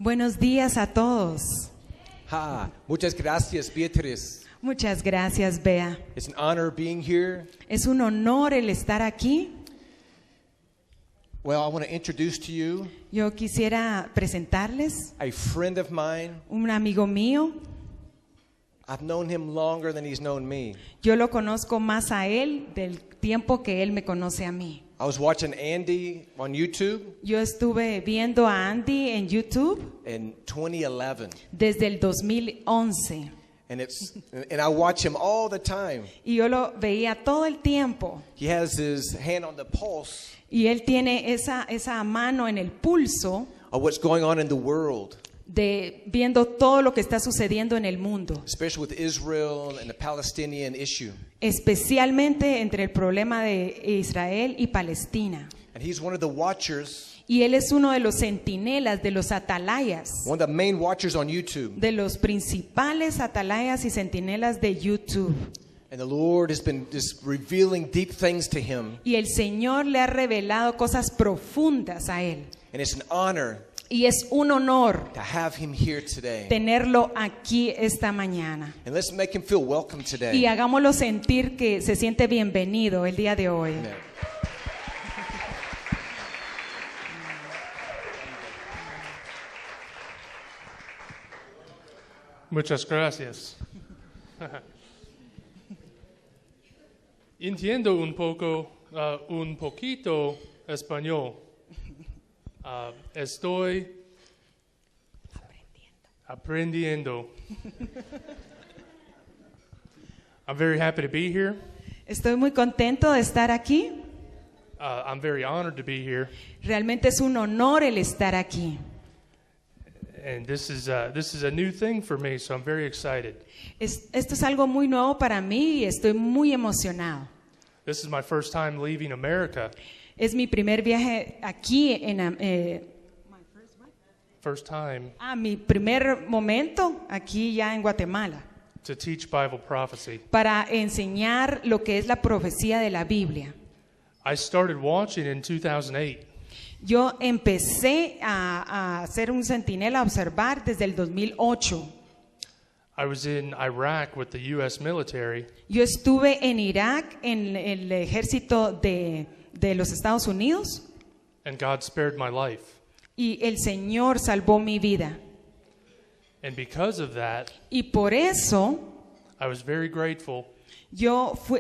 Buenos días a todos. Muchas gracias, Beatriz. Muchas gracias, Bea. It's an honor being here. Es un honor el estar aquí. Well, I want to introduce to you Yo quisiera presentarles a friend of mine. un amigo mío. I've known him longer than he's known me. Yo lo conozco más a él del tiempo que él me conoce a mí. I was watching Andy on YouTube Yo estuve viendo a Andy en YouTube in 2011, desde el 2011 and I watch him all the time. y yo lo veía todo el tiempo. He has his hand on the pulse Y él tiene esa mano en el pulso of what's going on in the world, de viendo todo lo que está sucediendo en el mundo, especially with Israel and the Palestinian issue. especialmente entre el problema de Israel y Palestina. And he's one of the watchers, Y él es uno de los centinelas, de los atalayas, one of the main watchers on YouTube. de los principales atalayas y centinelas de YouTube. And the Lord has been just revealing deep things to him. Y el Señor le ha revelado cosas profundas a él. And it's an honor Y es un honor to have him here today. tenerlo aquí esta mañana. And let's make him feel welcome Y today. hagámoslo sentir que se siente bienvenido el día de hoy. Amen. Muchas gracias. Entiendo un poquito español. Estoy aprendiendo. I'm very happy to be here. Estoy muy contento de estar aquí. I'm very honored to be here. Realmente es un honor el estar aquí. And this is a new thing for me, so I'm very excited. Esto es algo muy nuevo para mí y estoy muy emocionado. This is my first time leaving America. Es mi primer viaje aquí First time mi primer momento aquí ya en Guatemala to teach Bible prophecy. para enseñar lo que es la profecía de la Biblia. I started watching in 2008. Yo empecé a ser un centinela, a observar desde el 2008. I was in Iraq with the U.S. military, Yo estuve en Irak en el ejército de los Estados Unidos and God spared my life. y el Señor salvó mi vida. And because of that, Y por eso I was very grateful,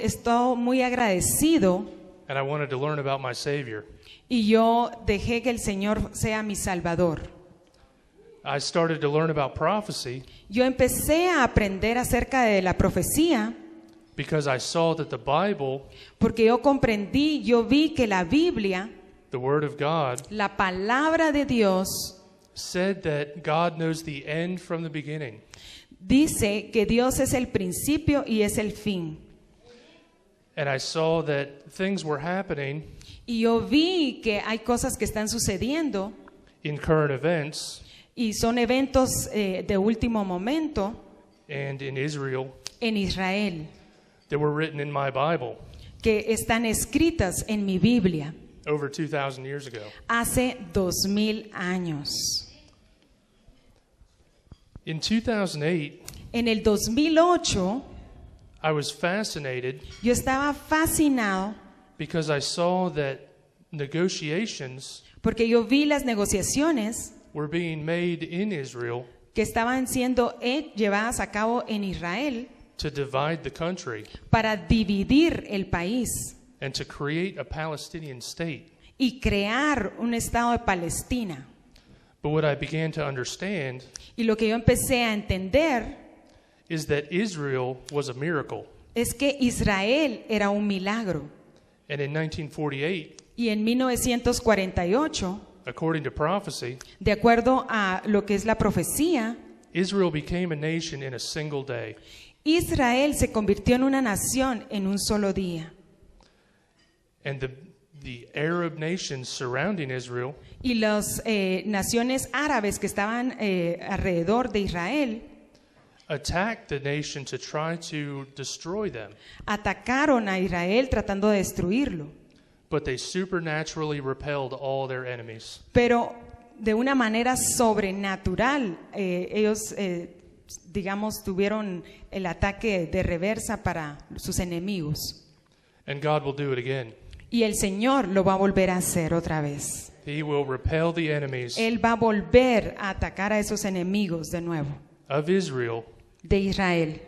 estoy muy agradecido and I wanted to learn about my Savior. y yo dejé que el Señor sea mi Salvador. I started to learn about prophecy Yo empecé a aprender acerca de la profecía because I saw that the Bible, porque yo vi que la Biblia, the Word of God, la palabra de Dios, said that God knows the end from the beginning. dice que Dios es el principio y es el fin. And I saw that things were happening Y yo vi que hay cosas que están sucediendo in current events y son eventos de último momento and in Israel en Israel that were written in my Bible que están escritas en mi Biblia over 2,000 years ago. hace 2000 años. In 2008, En el 2008 I was fascinated yo estaba fascinado because I saw that negotiations porque yo vi las negociaciones were being made in Israel que estaban siendo llevadas a cabo en Israel to divide the country para dividir el país and to create a Palestinian state. y crear un estado de Palestina. But what I began to understand Y lo que yo empecé a entender is that Israel was a miracle. es que Israel era un milagro. And in 1948, Y en 1948, according to prophecy, de acuerdo a lo que es la profecía, Israel became a nation in a single day. Israel se convirtió en una nación en un solo día. And the Arab nations surrounding Israel Y las naciones árabes que estaban alrededor de Israel attacked the nation to try to destroy them. atacaron a Israel tratando de destruirlo. But they supernaturally repelled all their enemies. Pero de una manera sobrenatural, ellos, digamos, tuvieron el ataque de reversa para sus enemigos. And God will do it again. Y el Señor lo va a volver a hacer otra vez. He will repel the enemies Él va a volver a atacar a esos enemigos de nuevo, of Israel de Israel,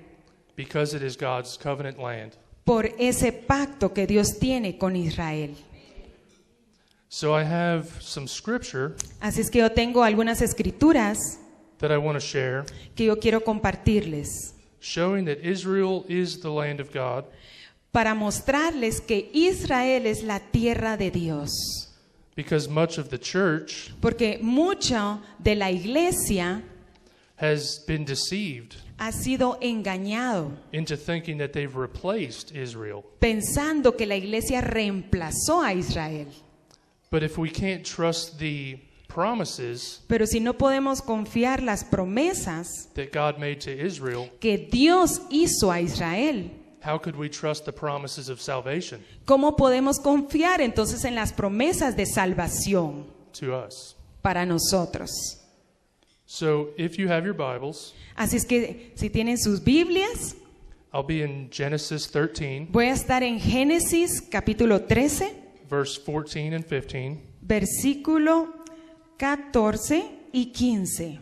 because it is God's covenant land. por ese pacto que Dios tiene con Israel. So I have some scripture Así es que yo tengo algunas escrituras that I want to share, que yo quiero compartirles showing that Israel is the land of God, para mostrarles que Israel es la tierra de Dios. because much of the church Porque mucho de la iglesia has been deceived ha sido engañado, into thinking that they've replaced Israel. pensando que la iglesia reemplazó a Israel. But if we can't trust the promises Pero si no podemos confiar las promesas that God made to Israel, que Dios hizo a Israel, how could we trust the promises of salvation ¿cómo podemos confiar entonces en las promesas de salvación to us? para nosotros? So if you have your Bibles, Así es que si tienen sus Biblias, I'll be in Genesis 13, voy a estar en Génesis capítulo 13, verse 14 and 15. versículo 14 y 15.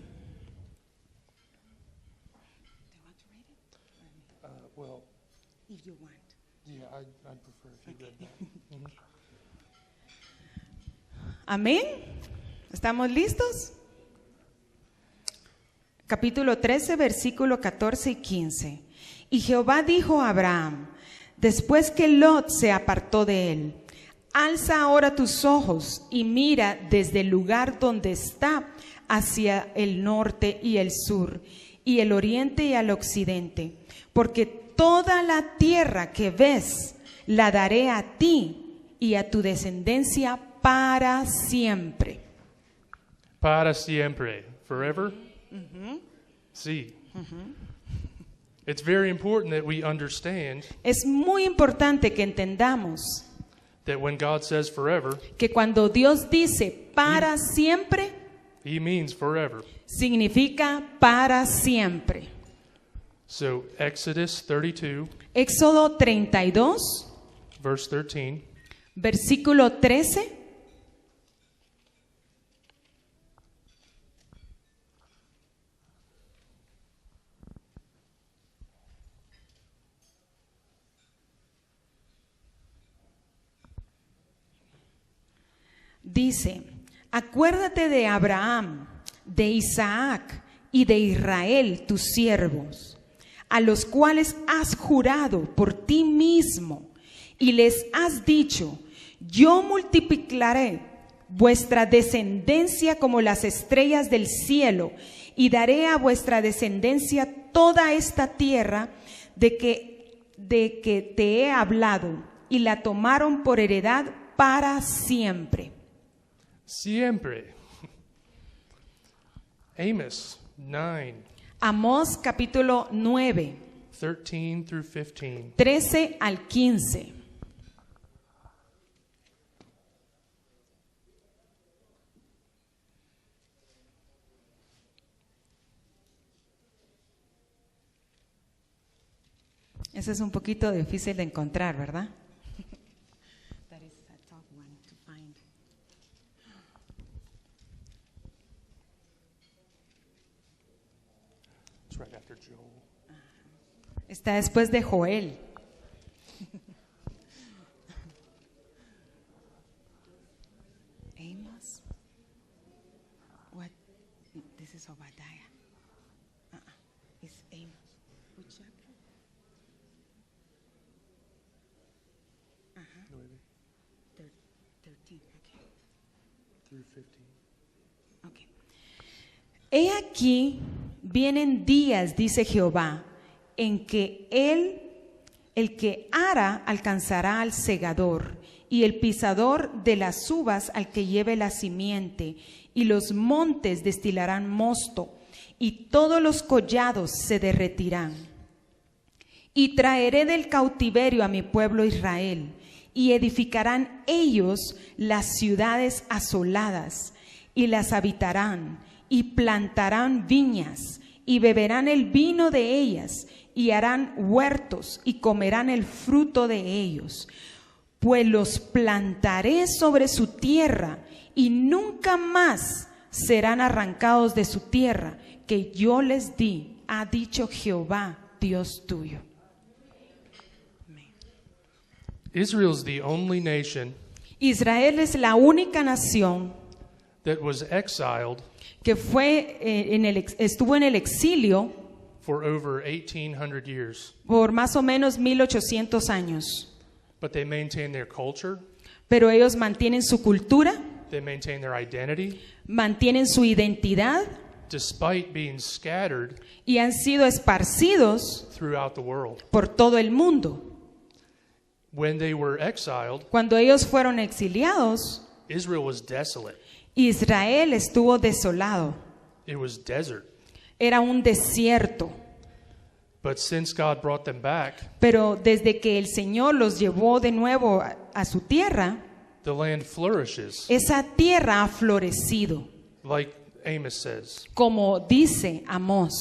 Well, yeah, I'd prefer if you read that. Amén. ¿Estamos listos? Capítulo 13, versículo 14 y 15. Y Jehová dijo a Abraham, después que Lot se apartó de él, alza ahora tus ojos y mira desde el lugar donde está hacia el norte y el sur, y el oriente y al occidente, porque toda la tierra que ves la daré a ti y a tu descendencia para siempre. Para siempre, forever. Sí. It's very important that we understand Es muy importante que entendamos that when God says forever, que cuando Dios dice para siempre, He means forever. significa para siempre. So Exodus 32, Éxodo 32, verse 13. versículo 13. Dice, acuérdate de Abraham, de Isaac y de Israel, tus siervos, a los cuales has jurado por ti mismo y les has dicho, yo multiplicaré vuestra descendencia como las estrellas del cielo y daré a vuestra descendencia toda esta tierra de que te he hablado, y la tomaron por heredad para siempre. Siempre. Amos 9, Amós capítulo 9, 13 through 15. 13 al 15. Ese es un poquito difícil de encontrar, ¿verdad? That is a tough one to find. It's right after Joel. Está después de Joel. Amos. What? This is Obadiah. It's Amos. Which chapter? 13. Okay. Through 15. Okay. He aquí vienen días, dice Jehová, en que el que ara alcanzará al segador, y el pisador de las uvas al que lleve la simiente, y los montes destilarán mosto, y todos los collados se derretirán. Y traeré del cautiverio a mi pueblo Israel, y edificarán ellos las ciudades asoladas, y las habitarán, y plantarán viñas, y beberán el vino de ellas, y harán huertos, y comerán el fruto de ellos. Pues los plantaré sobre su tierra, y nunca más serán arrancados de su tierra, que yo les di, ha dicho Jehová, Dios tuyo. Israel's the only nation Israel es la única nación that was exiled que estuvo en el exilio for over 1,800 years. por más o menos 1800 años. But they maintain their culture, Pero ellos mantienen su cultura, they maintain their identity, mantienen su identidad despite being scattered y han sido esparcidos throughout the world. por todo el mundo. When they were exiled, Cuando ellos fueron exiliados, Israel was desolate. Israel estuvo desolado. It was desert. Era un desierto. But since God brought them back, Pero desde que el Señor los llevó de nuevo a su tierra, the land flourishes, esa tierra ha florecido, like Amos says. como dice Amós.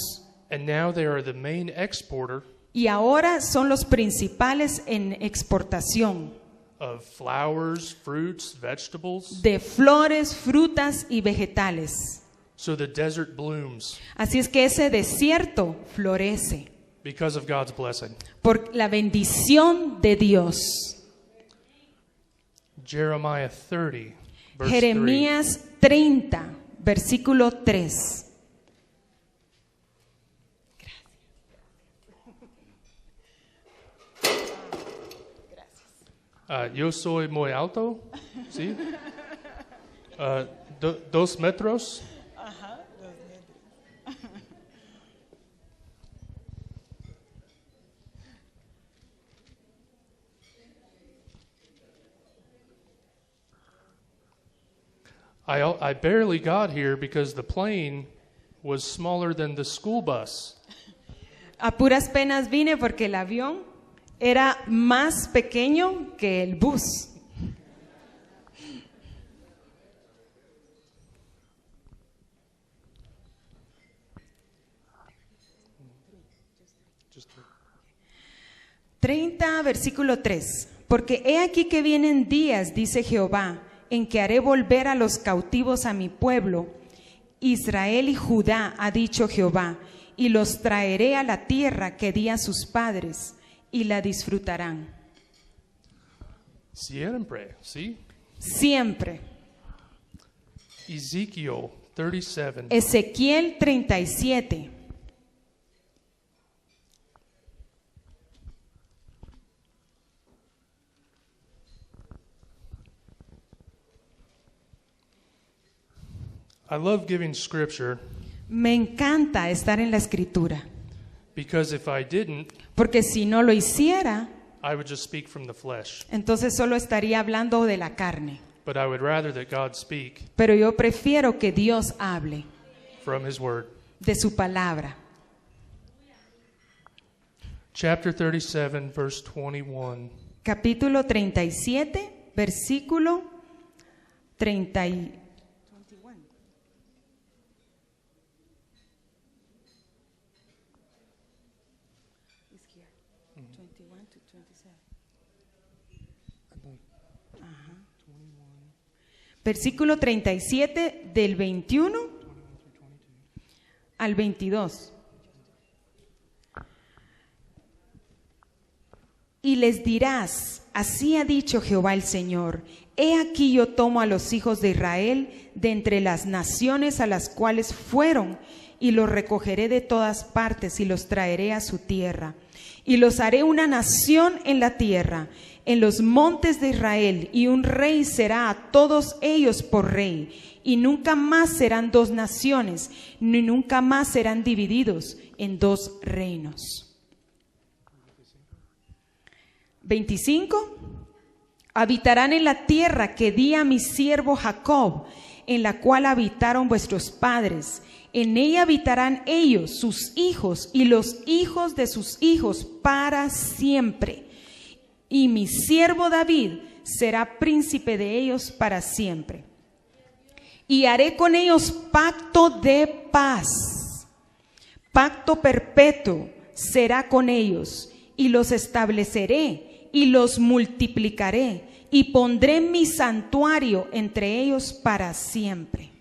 And now they are the main exporter Y ahora son los principales en exportación of flowers, fruits, vegetables. de flores, frutas y vegetales. So the desert blooms Así es que ese desierto florece because of God's blessing. por la bendición de Dios. Jeremiah 30, verse 3. Jeremías 30, versículo 3. Yo soy muy alto, ¿sí? 2 metros. I barely got here because the plane was smaller than the school bus. A puras penas vine porque el avión era más pequeño que el bus. Just 30, versículo 3. Porque he aquí que vienen días, dice Jehová, en que haré volver a los cautivos a mi pueblo, Israel y Judá, ha dicho Jehová, y los traeré a la tierra que di a sus padres, y la disfrutarán. siempre, ¿sí? Siempre. Ezekiel 37. Ezequiel 37. I love giving scripture Me encanta estar en la escritura, because if I didn't, porque si no lo hiciera, I would just speak from the flesh. entonces solo estaría hablando de la carne. But I would rather that God speak Pero yo prefiero que Dios hable from His Word. de su palabra. Chapter 37, verse 21. Capítulo 37, versículo 30. Versículo 37 del 21 al 22. Y les dirás, así ha dicho Jehová el Señor, he aquí yo tomo a los hijos de Israel de entre las naciones a las cuales fueron, y los recogeré de todas partes y los traeré a su tierra. Y los haré una nación en la tierra, en los montes de Israel, y un rey será a todos ellos por rey. Y nunca más serán dos naciones, ni nunca más serán divididos en dos reinos. 25. Habitarán en la tierra que di a mi siervo Jacob, en la cual habitaron vuestros padres. En ella habitarán ellos, sus hijos y los hijos de sus hijos para siempre. Y mi siervo David será príncipe de ellos para siempre. y haré con ellos pacto de paz. Pacto perpetuo será con ellos, y los estableceré y los multiplicaré, y pondré mi santuario entre ellos para siempre.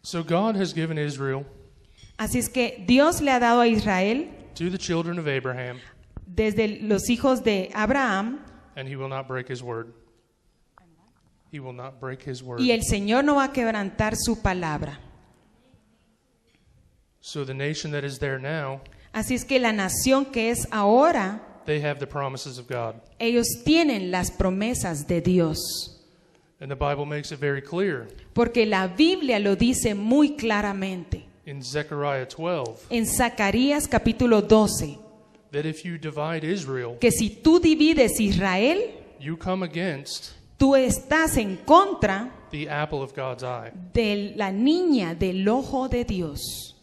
So God has given Israel Así es que Dios le ha dado a Israel, to the children of Abraham, desde los hijos de Abraham, and he will not break his word. He will not break his word. y el Señor no va a quebrantar su palabra. So the nation that is there now, Así es que la nación que es ahora, they have the promises of God. ellos tienen las promesas de Dios. And the Bible makes it very clear Porque la Biblia lo dice muy claramente. in Zechariah 12 En Zacarías capítulo 12, that if you divide Israel, que si tú divides Israel, you come against tú estás en contra the apple of God's eye. de la niña del ojo de Dios.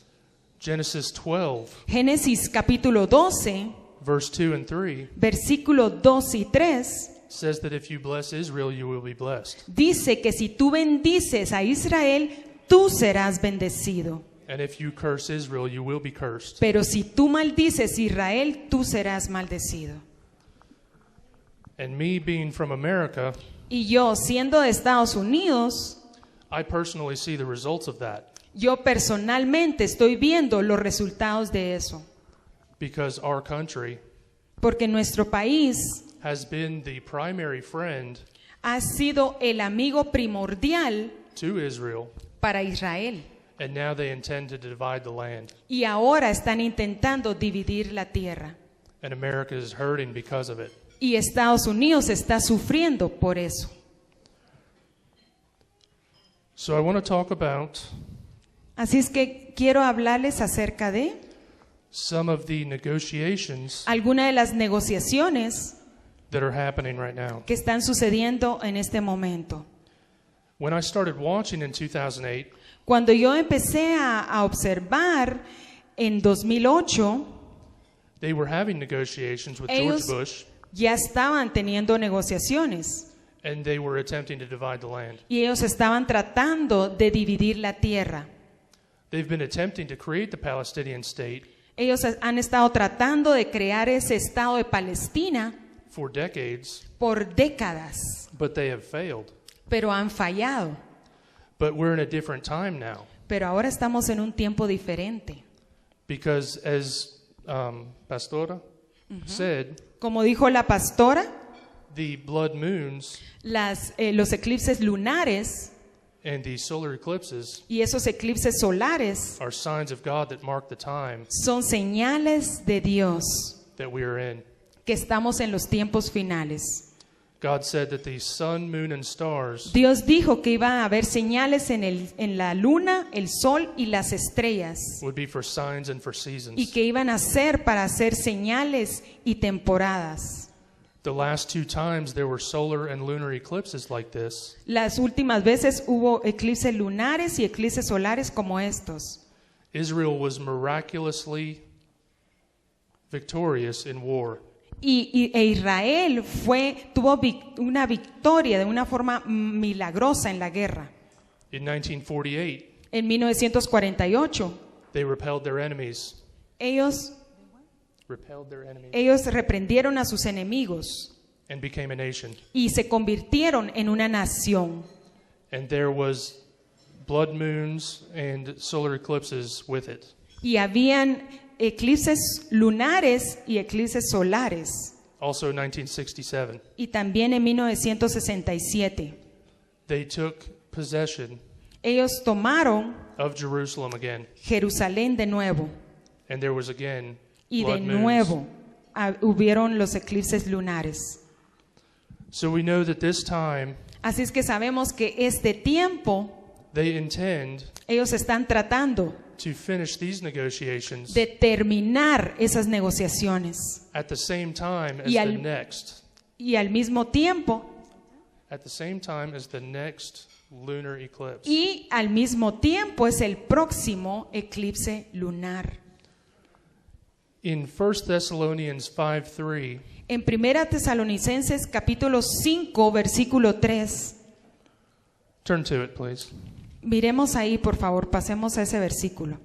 Genesis 12, Génesis capítulo 12, verse 2 and 3 versículo 2 y 3, says that if you bless Israel, you will be blessed. dice que si tú bendices a Israel, tú serás bendecido. And if you curse Israel, you will be cursed. Pero si tú maldices Israel, tú serás maldecido. And me being from America, Y yo, siendo de Estados Unidos, I personally see the results of that yo personalmente estoy viendo los resultados de eso. because our country Porque nuestro país has been the primary friend ha sido el amigo primordial to Israel, para Israel. and now they intend to divide the land. Y ahora están intentando dividir la tierra. And America is hurting because of it. Y Estados Unidos está sufriendo por eso. So I want to talk about Así es que quiero hablarles acerca de some of the negotiations algunas de las negociaciones that are happening right now. que están sucediendo en este momento. When I started watching in 2008, Cuando yo empecé a observar en 2008, they were having negotiations with Ellos- George Bush, ya estaban teniendo negociaciones and they were attempting to divide the land. y ellos estaban tratando de dividir la tierra. They've been attempting to create the Palestinian state Ellos han estado tratando de crear ese estado de Palestina for decades, por décadas, but they have failed. pero han fallado. But we're in a different time now Pero ahora estamos en un tiempo diferente. because, as Pastora said, Como dijo la pastora, the blood moons los eclipses lunares and the solar eclipses y esos eclipses solares are signs of God that mark the time son señales de Dios that we are in. que estamos en los tiempos finales. God said that the sun, moon, and stars Dios dijo que iba a haber señales en la luna, el sol y las estrellas, would be for signs and for y seasons. que iban a ser para hacer señales y temporadas. The last two times there were solar and lunar eclipses like this, Las últimas veces hubo eclipses lunares y eclipses solares como estos. Israel was miraculously victorious in war. E Israel tuvo una victoria de una forma milagrosa en la guerra. In 1948, En 1948, they repelled their enemies. ellos reprendieron a sus enemigos And became a nation. y se convirtieron en una nación. And there was blood moons and solar eclipses with it. Y habían eclipses lunares y eclipses solares. Also 1967, Y también en 1967, they took possession ellos tomaron of Jerusalem again. Jerusalén de nuevo. And there was again Y de blood moons. nuevo hubieron los eclipses lunares. So we know that this time Así es que sabemos que este tiempo they intend ellos están tratando to finish these negotiations de terminar esas negociaciones. at the same time as Y the al- next Y al mismo tiempo, lunar eclipse. y al mismo tiempo es el próximo eclipse lunar. In 1 Thessalonians 5:3, En 1 Tesalonicenses capítulo 5, versículo 3, Turn to it, please. Miremos ahí, por favor, pasemos a ese versículo.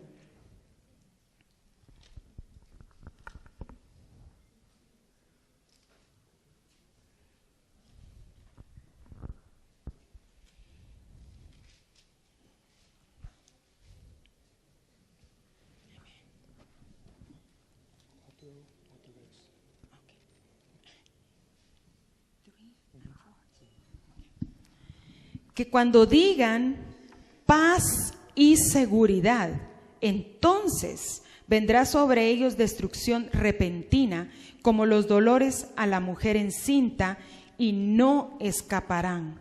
Que cuando digan paz y seguridad, entonces vendrá sobre ellos destrucción repentina, como los dolores a la mujer encinta, y no escaparán.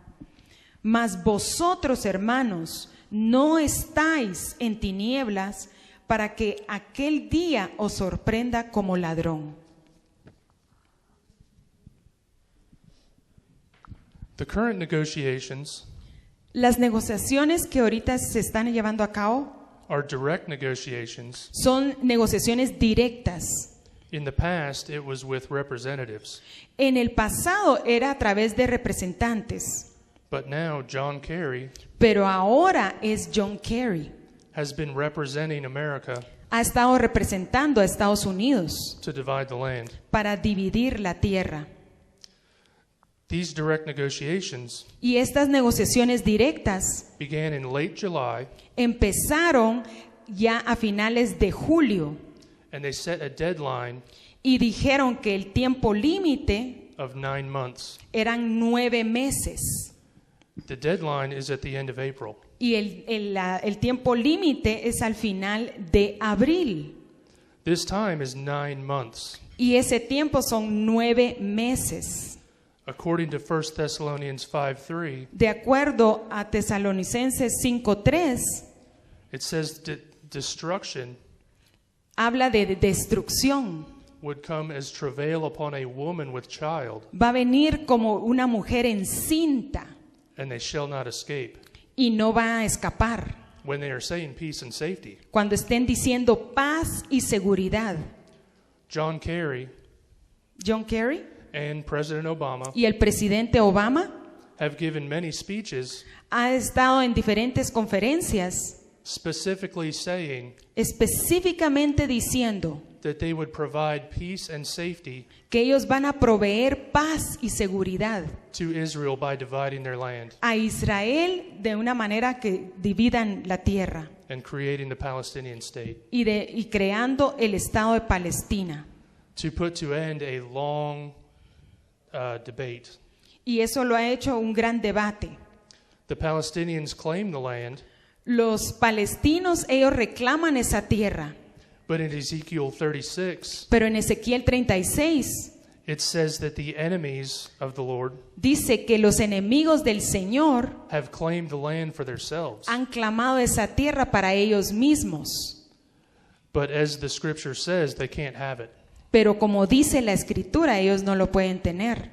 Mas vosotros, hermanos, no estáis en tinieblas, para que aquel día os sorprenda como ladrón. The current negotiations Las negociaciones que ahorita se están llevando a cabo are direct negotiations. son negociaciones directas. In the past, it was with representatives. En el pasado era a través de representantes, But now, John Kerry pero ahora es John Kerry. has been representing America Ha estado representando a Estados Unidos to divide the land. para dividir la tierra. These direct negotiations Y estas negociaciones directas began in late July, empezaron ya a finales de julio and they set a deadline y dijeron que el tiempo límite of 9 months. eran 9 meses. The deadline is at the end of April. Y el tiempo límite es al final de abril. This time is 9 months. Y ese tiempo son 9 meses. According to 1 Thessalonians 5:3, De acuerdo a Tesalonicenses 5:3, it says that destruction habla de destrucción. would come as travail upon a woman with child, Va a venir como una mujer encinta and they shall not escape. y no va a escapar. When they are saying peace and safety, Cuando estén diciendo paz y seguridad. John Kerry John Kerry and President Obama y el presidente Obama have given many speeches ha estado en diferentes conferencias specifically saying específicamente diciendo that they would provide peace and safety que ellos van a proveer paz y seguridad to Israel by dividing their land a Israel de una manera que dividan la tierra and creating the Palestinian state, y creando el Estado de Palestina. to put to end a long debate. Y eso lo ha hecho un gran debate. The Palestinians claim the land, Los palestinos, ellos reclaman esa tierra, but in Ezekiel 36, pero en Ezequiel 36 it says that the enemies of the Lord dice que los enemigos del Señor have claimed the land for themselves. han clamado esa tierra para ellos mismos. But as the scripture says, they can't have it. Pero como dice la Escritura, ellos no lo pueden tener.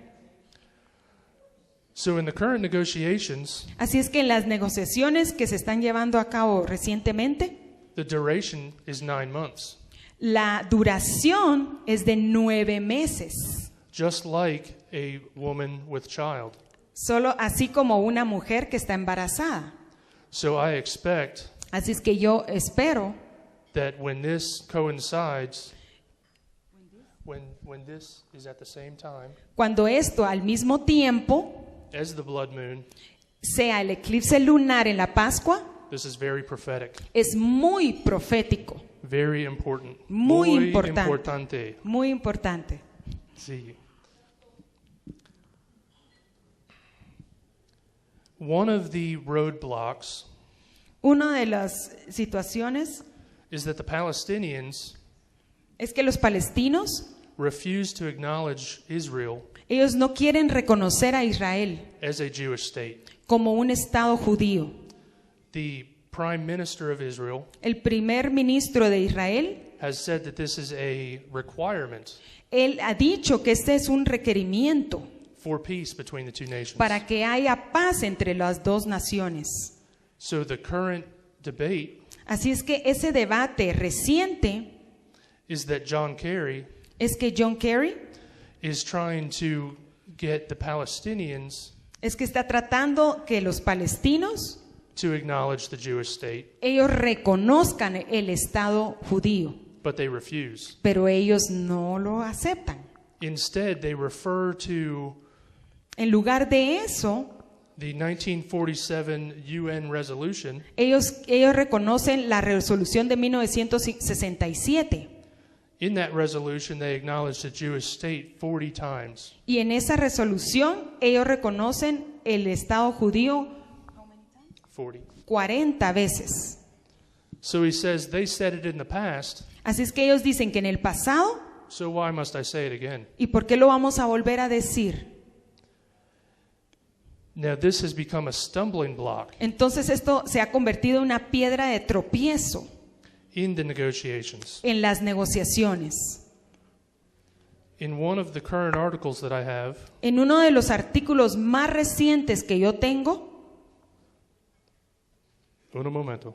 So in the current negotiations, Así es que en las negociaciones que se están llevando a cabo recientemente, the duration is 9 months. la duración es de 9 meses. Just like a woman with child. Solo así como una mujer que está embarazada. So I expect Así es que yo espero that when this coincides, when this is at the same time cuando esto al mismo tiempo as the blood moon, sea el eclipse lunar en la Pascua, this is very prophetic, es muy profético, very important, muy importante. importante. Muy importante. Sí. One of the roadblocks Una de las situaciones is that the Palestinians es que los palestinos, refuse to acknowledge Israel ellos no quieren reconocer a Israel as a Jewish state. como un estado judío. The Prime Minister of Israel El primer ministro de Israel, has said that this is a requirement él ha dicho que este es un requerimiento for peace between the two nations. para que haya paz entre las dos naciones. So the current debate Así es que ese debate reciente is that John Kerry es que John Kerry is trying to get the Palestinians es que está tratando que los palestinos, to acknowledge the Jewish state, ellos reconozcan el Estado judío, but they refuse. pero ellos no lo aceptan. Instead, they refer to En lugar de eso, the 1947 UN resolution ellos reconocen la resolución de 1967. In that resolution, they acknowledge the Jewish state 40 times. Y en esa resolución, ellos reconocen el Estado judío 40 veces. So he says they said it in the past, Así es que ellos dicen que en el pasado, so why must I say it again? ¿y por qué lo vamos a volver a decir? Now this has become a stumbling block Entonces esto se ha convertido en una piedra de tropiezo in the negotiations. en las negociaciones. In one of the current articles that I have, En uno de los artículos más recientes que yo tengo, un momento.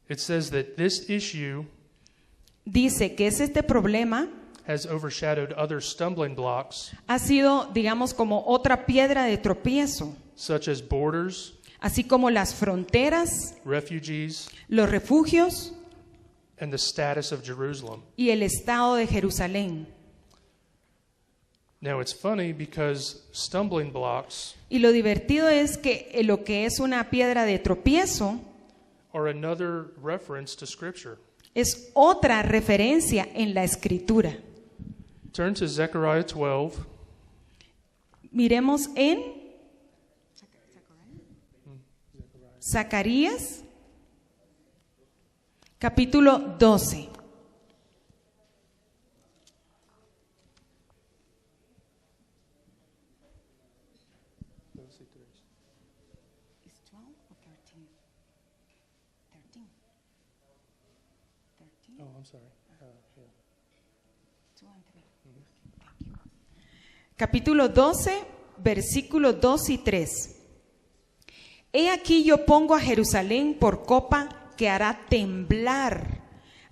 It says that this issue dice que este problema has overshadowed other stumbling blocks, ha sido, digamos, como otra piedra de tropiezo, such as borders, así como las fronteras, refugees, los refugios and the status of Jerusalem. y el Estado de Jerusalén. Now it's funny because stumbling blocks Y lo divertido es que lo que es una piedra de tropiezo are another reference to Scripture. es otra referencia en la Escritura. Turn to Zechariah 12. Miremos en Zacarías, capítulo 12. Oh, I'm sorry. Capítulo 12, versículos 2 y 3. He aquí yo pongo a Jerusalén por copa que hará temblar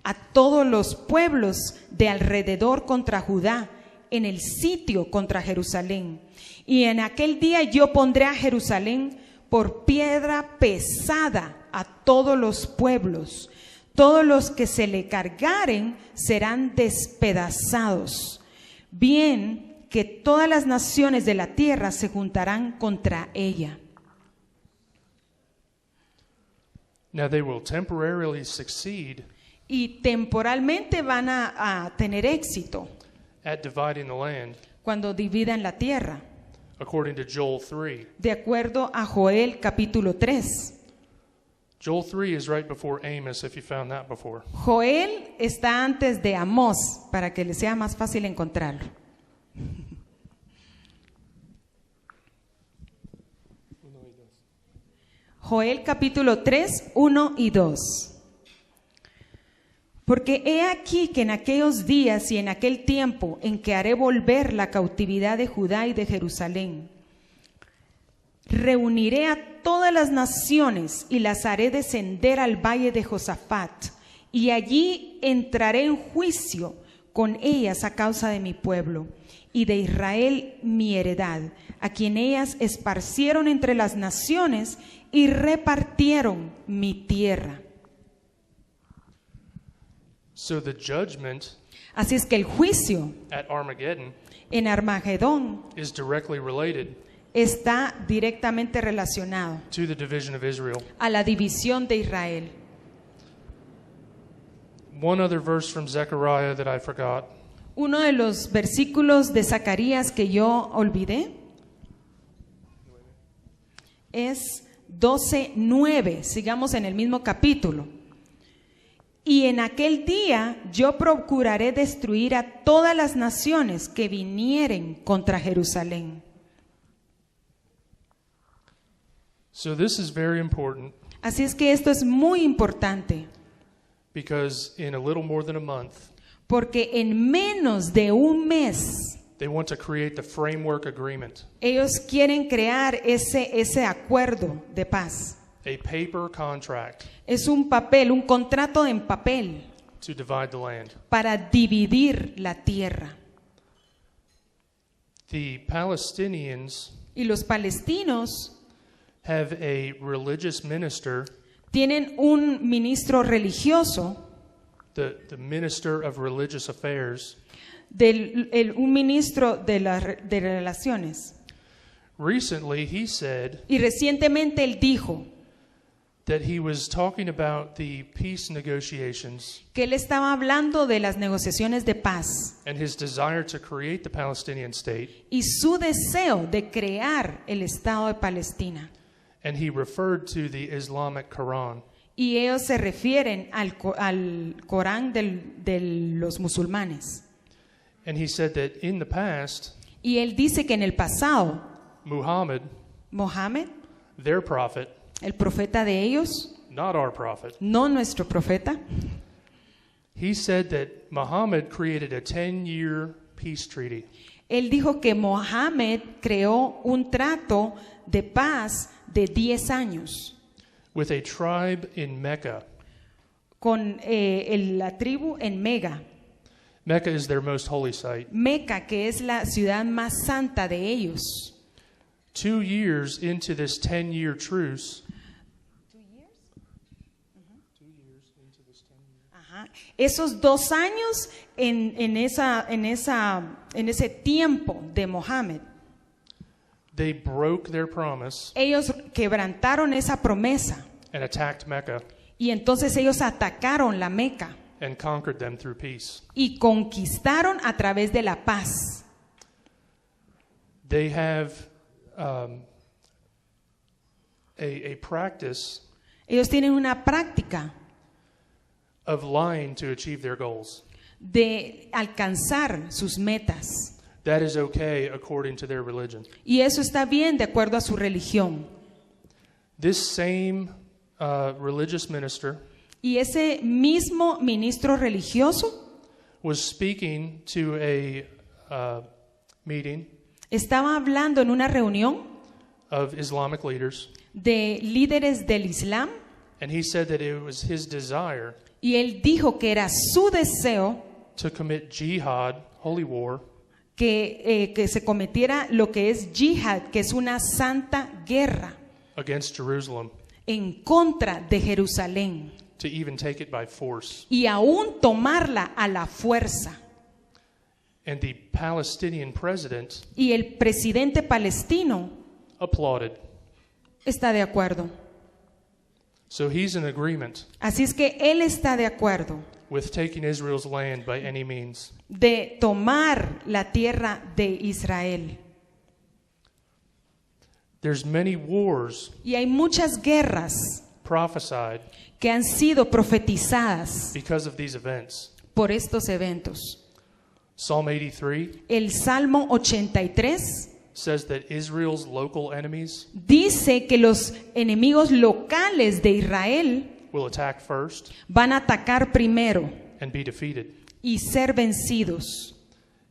a todos los pueblos de alrededor contra Judá, en el sitio contra Jerusalén. Y en aquel día yo pondré a Jerusalén por piedra pesada a todos los pueblos. Todos los que se le cargaren serán despedazados. Bien que todas las naciones de la tierra se juntarán contra ella. Now they will temporarily succeed Y temporalmente van a tener éxito at dividing the land, cuando dividan la tierra, according to Joel 3. de acuerdo a Joel capítulo 3. Joel 3 is right before Amos, if you found that before. Joel está antes de Amós, para que les sea más fácil encontrarlo. Joel capítulo 3, 1 y 2. Porque he aquí que en aquellos días y en aquel tiempo en que haré volver la cautividad de Judá y de Jerusalén, reuniré a todas las naciones y las haré descender al valle de Josafat, y allí entraré en juicio con ellas a causa de mi pueblo y de Israel mi heredad, a quien ellas esparcieron entre las naciones y repartieron mi tierra. So the judgment Así es que el juicio at Armageddon en Armagedón is directly related está directamente relacionado to the division of Israel. a la división de Israel. One other verse from Zechariah that I forgot. Uno de los versículos de Zacarías que yo olvidé es 12:9. Sigamos en el mismo capítulo. Y en aquel día yo procuraré destruir a todas las naciones que vinieren contra Jerusalén. So this is very important Así es que esto es muy importante, because in a little more than a month, porque en menos de un mes they want to create the framework agreement. ellos quieren crear ese acuerdo de paz. a paper contract Es un papel, un contrato en papel to divide the land. para dividir la tierra. The Palestinians Y los palestinos have a religious minister, tienen un ministro religioso, the minister of religious affairs. un ministro de relaciones. Recently, he said Y recientemente él dijo that he was talking about the peace negotiations que él estaba hablando de las negociaciones de paz and his desire to create the Palestinian state, y su deseo de crear el Estado de Palestina. and he referred to the Islamic Quran. Y ellos se refieren al Corán de los musulmanes. And he said that in the past, Y él dice que en el pasado, Muhammad, Mohammed, their prophet, el profeta de ellos, not our prophet, no nuestro profeta, he said that Muhammad created a 10-year peace treaty él dijo que Mohammed creó un trato de paz de 10 años with a tribe in Mecca. con la tribu en Mega. Mecca is their most holy site. Meca, que es la ciudad más santa de ellos. 2 years into this 10-year truce, Ajá. Esos 2 años en ese tiempo de Mohammed, they broke their promise ellos quebrantaron esa promesa and attacked Mecca y entonces ellos atacaron la Meca and conquered them through peace. y conquistaron a través de la paz. They have a practice Ellos tienen una práctica of lying to achieve their goals. de alcanzar sus metas That is okay according to their religion. y eso está bien de acuerdo a su religión. This same religious minister Y ese mismo ministro religioso was speaking to a meeting estaba hablando en una reunión of Islamic leaders, de líderes del Islam and he said that it was his desire y él dijo que era su deseo to commit jihad, holy war, que se cometiera lo que es yihad, que es una santa guerra against Jerusalem, en contra de Jerusalén to even take it by force. y aún tomarla a la fuerza. And the Palestinian president Y el presidente palestino applauded. está de acuerdo. So he's in agreement Así es que él está de acuerdo with taking Israel's land by any means. de tomar la tierra de Israel. There's many wars Y hay muchas guerras prophesied que han sido profetizadas because of these events. por estos eventos. Psalm 83 El Salmo 83 says that Israel's local enemies dice que los enemigos locales de Israel will attack first van a atacar primero and be defeated. y ser vencidos.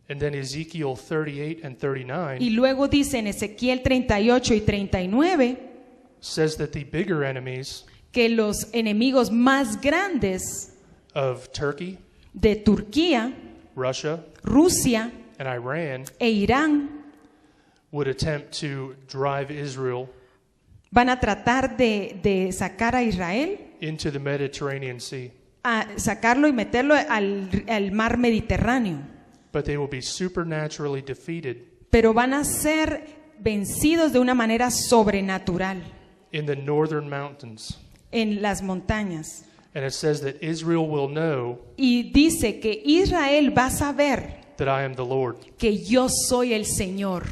And then Ezekiel 38 and 39 Y luego dice en Ezequiel 38 y 39 says that the bigger enemies que los enemigos más grandes of Turkey, de Turquía, Russia, Rusia and Iran e Irán would attempt to drive Israel van a tratar de sacar a Israel, into the Mediterranean Sea. a sacarlo y meterlo al mar Mediterráneo. But they will be supernaturally defeated Pero van a ser vencidos de una manera sobrenatural in the northern mountains. en las montañas. And it says that Israel will know Y dice que Israel va a saber that I am the Lord. que yo soy el Señor.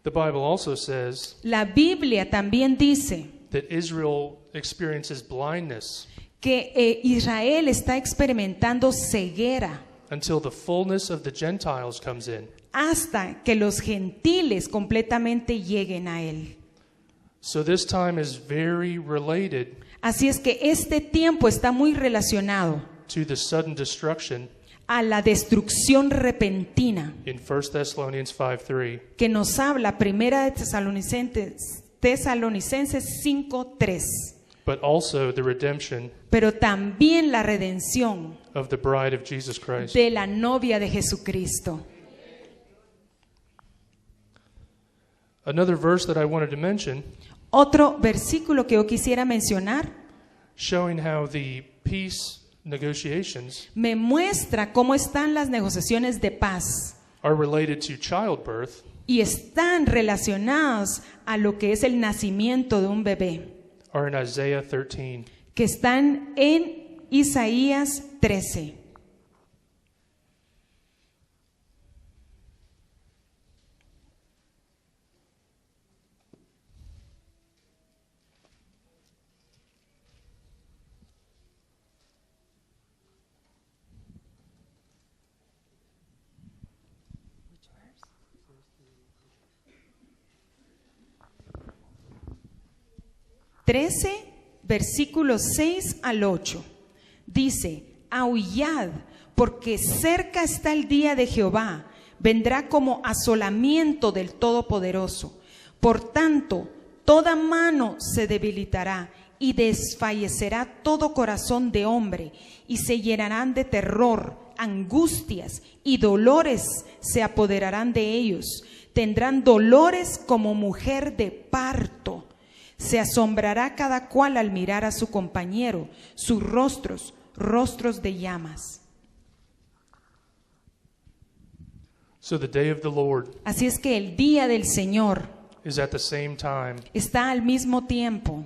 The Bible also says La Biblia también dice that Israel experiences blindness que Israel está experimentando ceguera until the fullness of the Gentiles comes in. hasta que los gentiles completamente lleguen a él. So this time is very related Así es que este tiempo está muy relacionado to the sudden destruction a la destrucción repentina, in 1 Thessalonians 5:3. que nos habla Primera de Tesalonicenses 5:3, But also the redemption pero también la redención of the bride of Jesus Christ. de la novia de Jesucristo. Another verse that I wanted to mention, Otro versículo que yo quisiera mencionar showing how the peace negotiations me muestra cómo están las negociaciones de paz are related to childbirth, y están relacionadas a lo que es el nacimiento de un bebé, are in Isaiah 13. que están en Isaías 13. Versículos 6 al 8. Dice: aullad, porque cerca está el día de Jehová, vendrá como asolamiento del Todopoderoso. Por tanto, toda mano se debilitará y desfallecerá todo corazón de hombre, y se llenarán de terror, angustias y dolores se apoderarán de ellos. Tendrán dolores como mujer de parto. Se asombrará cada cual al mirar a su compañero, sus rostros, rostros de llamas. So the day of the Lord Así es que el día del Señor is at the same time está al mismo tiempo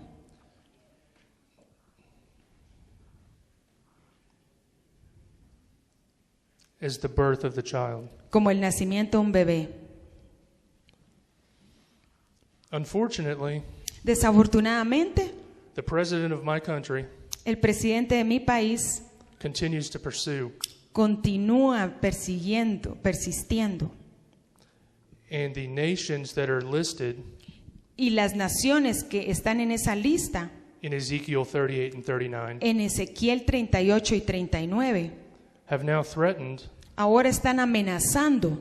as the birth of the child. como el nacimiento de un bebé. Unfortunately, Desafortunadamente, the president of my country el presidente de mi país continues to pursue, continúa persistiendo. and the nations that are listed Y las naciones que están en esa lista, in Ezekiel 38 and 39, en Ezequiel 38 y 39, have now threatened ahora están amenazando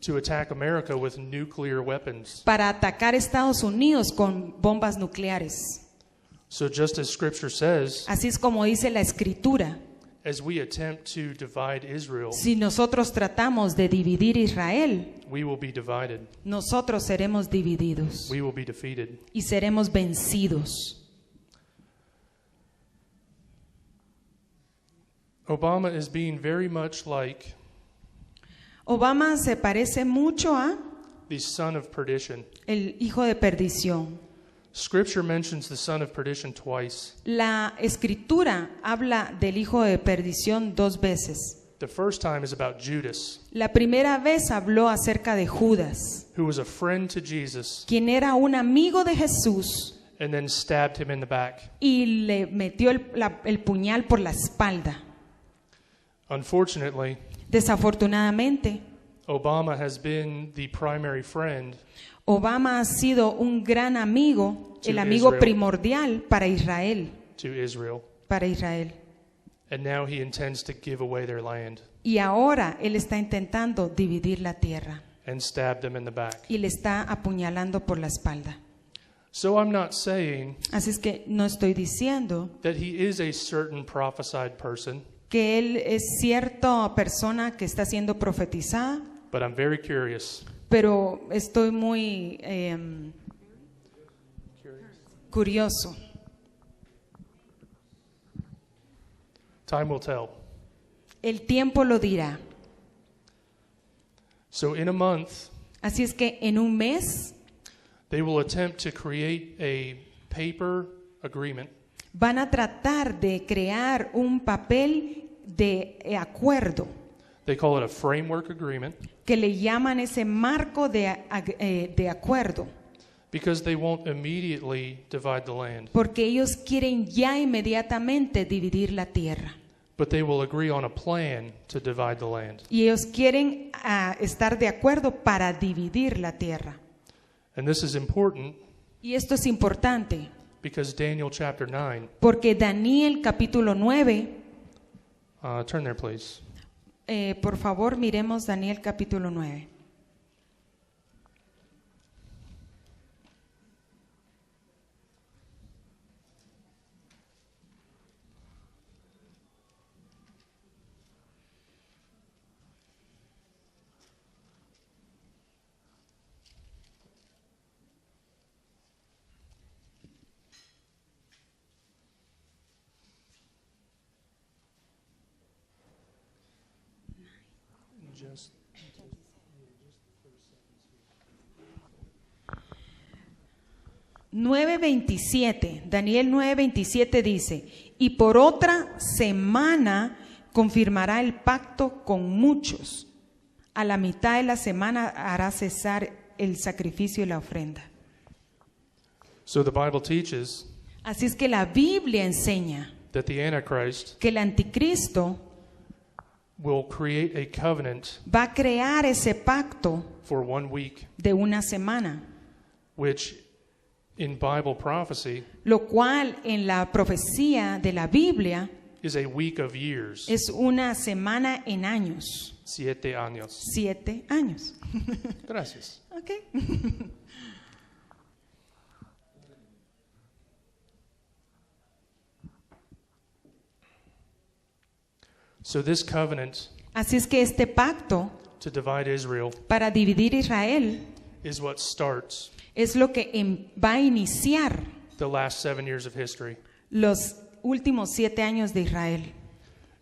to attack America with nuclear weapons. para atacar a Estados Unidos con bombas nucleares. So just as Scripture says, Así es como dice la Escritura. as we attempt to divide Israel, Si nosotros tratamos de dividir Israel, we will be divided. nosotros seremos divididos We will be defeated. y seremos vencidos. Obama is being very much like Obama se parece mucho a the son of perdition. el hijo de perdición. Scripture mentions the son of perdition twice. La Escritura habla del hijo de perdición 2 veces. The first time is about Judas, La primera vez habló acerca de Judas, who was a friend to Jesus quien era un amigo de Jesús and then stabbed him in the back. y le metió el puñal por la espalda. Unfortunately, Desafortunadamente, Obama has been the primary friend Obama ha sido un gran amigo, To el amigo Israel. primordial para Israel, to Israel, and now he intends to give away their land Y ahora él está intentando dividir la tierra and stab them in the back. y le está apuñalando por la espalda. So I'm not saying Así es que no estoy diciendo that he is a certain prophesied person, que él es cierta persona que está siendo profetizada, but I'm very curious. pero estoy muy curioso. Time will tell. El tiempo lo dirá. So in a month, Así es que en un mes they will attempt to create a paper agreement van a tratar de crear un papel de acuerdo, They call it a framework agreement que le llaman ese marco de acuerdo, because they won't immediately divide the land, porque ellos quieren ya inmediatamente dividir la tierra. but they will agree on a plan to divide the land. Y ellos quieren estar de acuerdo para dividir la tierra. And this is important Y esto es importante, because Daniel chapter 9, porque Daniel capítulo 9, turn there please. Por favor, miremos Daniel capítulo 9. Just 9:27, Daniel 9:27 dice, y por otra semana confirmará el pacto con muchos. A la mitad de la semana hará cesar el sacrificio y la ofrenda. So the Bible teaches Así es que la Biblia enseña that the Antichrist que el anticristo will create a covenant va a crear ese pacto for 1 week, de una semana, which in Bible prophecy lo cual en la profecía de la Biblia is a week of years. es una semana en años, 7 años. 7 años. Gracias. Okay. So this covenant Así es que este pacto to divide Israel para dividir Israel is what starts es lo que va a iniciar the last 7 years of history. los últimos 7 años de Israel.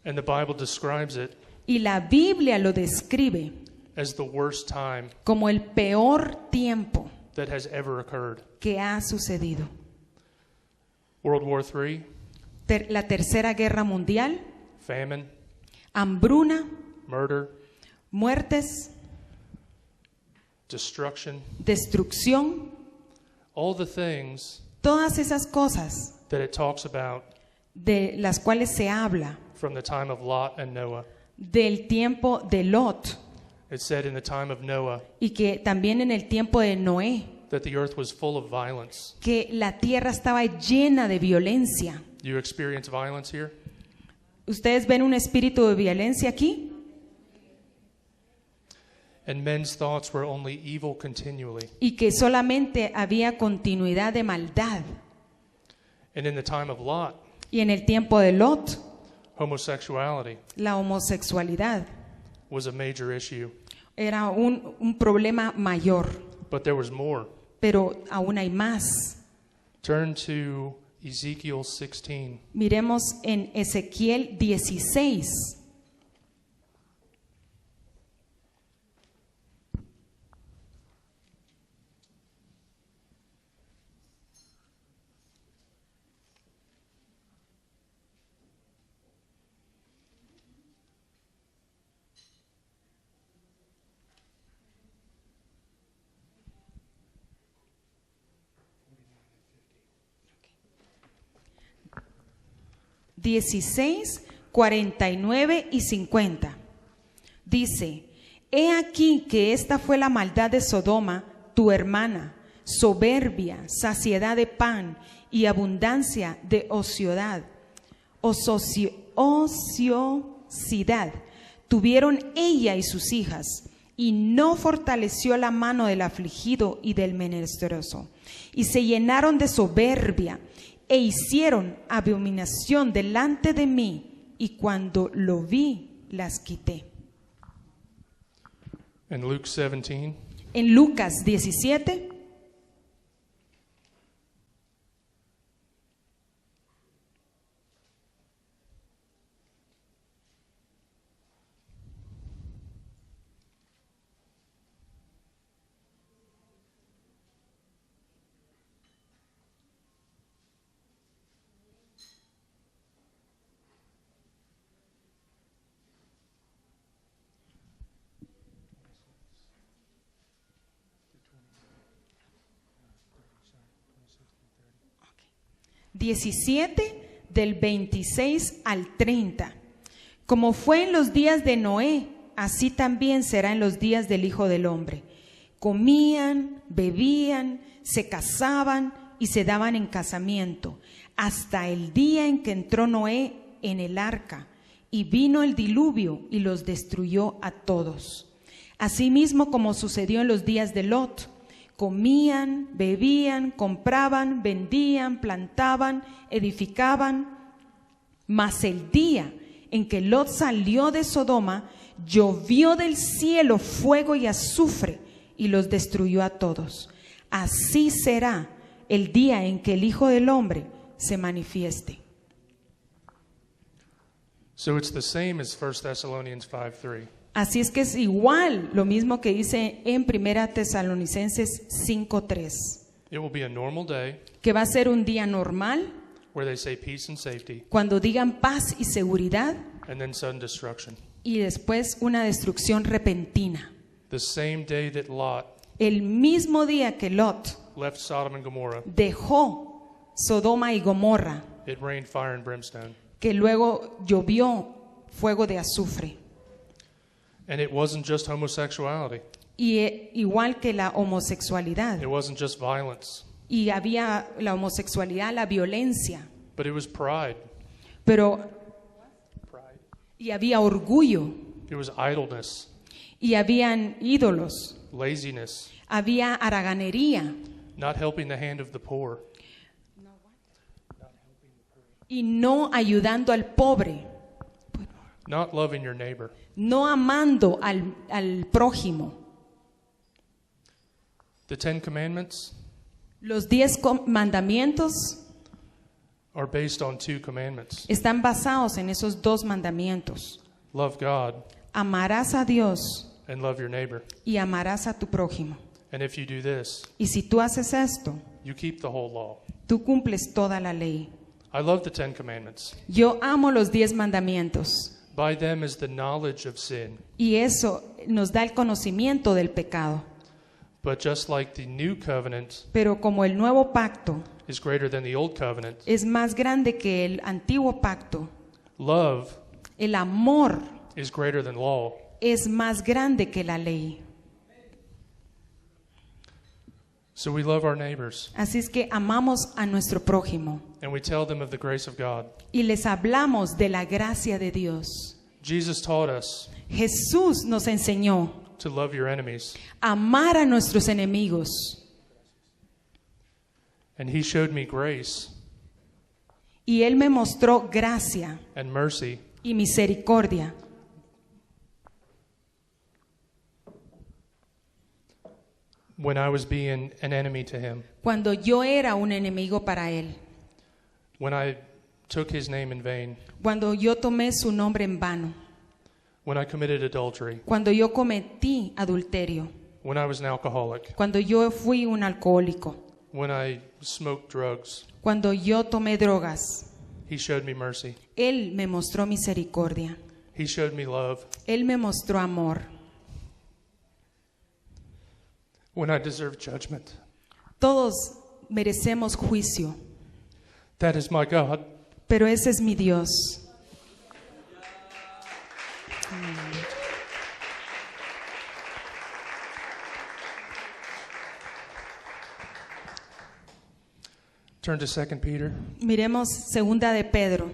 And the Bible describes it Y la Biblia lo describe as the worst time como el peor tiempo that has ever occurred. que ha sucedido. World War III, La Tercera Guerra Mundial, famine, hambruna, murder, muertes, destruction, destrucción, all the things todas esas cosas that it talks about de las cuales se habla from the time of Lot and Noah. del tiempo de Lot It said in the time of Noah y que también en el tiempo de Noé, that the earth was full of violence. que la tierra estaba llena de violencia. Do you experience violence here? ¿Ustedes ven un espíritu de violencia aquí? And men's thoughts were only evil continually. Y que solamente había continuidad de maldad. And in the time of Lot, Y en el tiempo de Lot, homosexuality la homosexualidad was a major issue. era un problema mayor, But there was more. pero aún hay más. Turn to Ezekiel 16. Miremos en Ezequiel 16. (Exodus 16, 49 y 50). Dice: He aquí que esta fue la maldad de Sodoma, tu hermana, soberbia, saciedad de pan y abundancia de ociosidad. Tuvieron ella y sus hijas, y no fortaleció la mano del afligido y del menesteroso. Y se llenaron de soberbia, e hicieron abominación delante de mí, y cuando lo vi, las quité. In Luke 17, En Lucas 17, (17) del 26 al 30. Como fue en los días de Noé, así también será en los días del Hijo del Hombre. Comían, bebían, se casaban y se daban en casamiento, hasta el día en que entró Noé en el arca, y vino el diluvio y los destruyó a todos. Asimismo como sucedió en los días de Lot, comían, bebían, compraban, vendían, plantaban, edificaban. Mas el día en que Lot salió de Sodoma, llovió del cielo fuego y azufre y los destruyó a todos. Así será el día en que el Hijo del Hombre se manifieste. So it's the same as 1 Thessalonians 5:3. Así es que es igual lo mismo que dice en 1 Tesalonicenses 5:3, It will be a normal day que va a ser un día normal where they say peace and safety, cuando digan paz y seguridad, and then sudden destruction. y después una destrucción repentina. The same day that Lot El mismo día que Lot left Sodom and Gomorrah, dejó Sodoma y Gomorra, it rained fire and brimstone. que luego llovió fuego de azufre. And it wasn't just homosexuality. Y igual que la homosexualidad. It wasn't just violence, Y había la homosexualidad, la violencia, but it was pride. pero y había orgullo, It was idleness, y habían ídolos, laziness, había haraganería not helping the hand of the poor, y no ayudando al pobre, not loving your neighbor. no amando al prójimo. The 10 Commandments Los 10 mandamientos are based on 2 commandments. están basados en esos 2 mandamientos. Love God Amarás a Dios and love your neighbor. y amarás a tu prójimo. And if you do this, Y si tú haces esto, you keep the whole law. tú cumples toda la ley. I love the 10 Commandments. Yo amo los 10 mandamientos. By them is the knowledge of sin. Y eso nos da el conocimiento del pecado. But just like the new covenant Pero como el nuevo pacto is greater than the old covenant, es más grande que el antiguo pacto, love el amor is greater than law. es más grande que la ley. So we love our neighbors Así es que amamos a nuestro prójimo and we tell them of the grace of God. y les hablamos de la gracia de Dios. Jesus taught us Jesús nos enseñó to love your enemies, a amar a nuestros enemigos and he showed me grace y Él me mostró gracia and mercy y misericordia when I was being an enemy to him, cuando yo era un enemigo para Él, when I took his name in vain, cuando yo tomé su nombre en vano, when I committed adultery, cuando yo cometí adulterio, when I was an alcoholic, cuando yo fui un alcohólico, when I smoked drugs. cuando yo tomé drogas. He showed me mercy. Él me mostró misericordia. He showed me love. Él me mostró amor. When I deserved judgment. Todos merecemos juicio, That is my God. pero ese es mi Dios. Turn to 2 Peter. Miremos segunda de Pedro.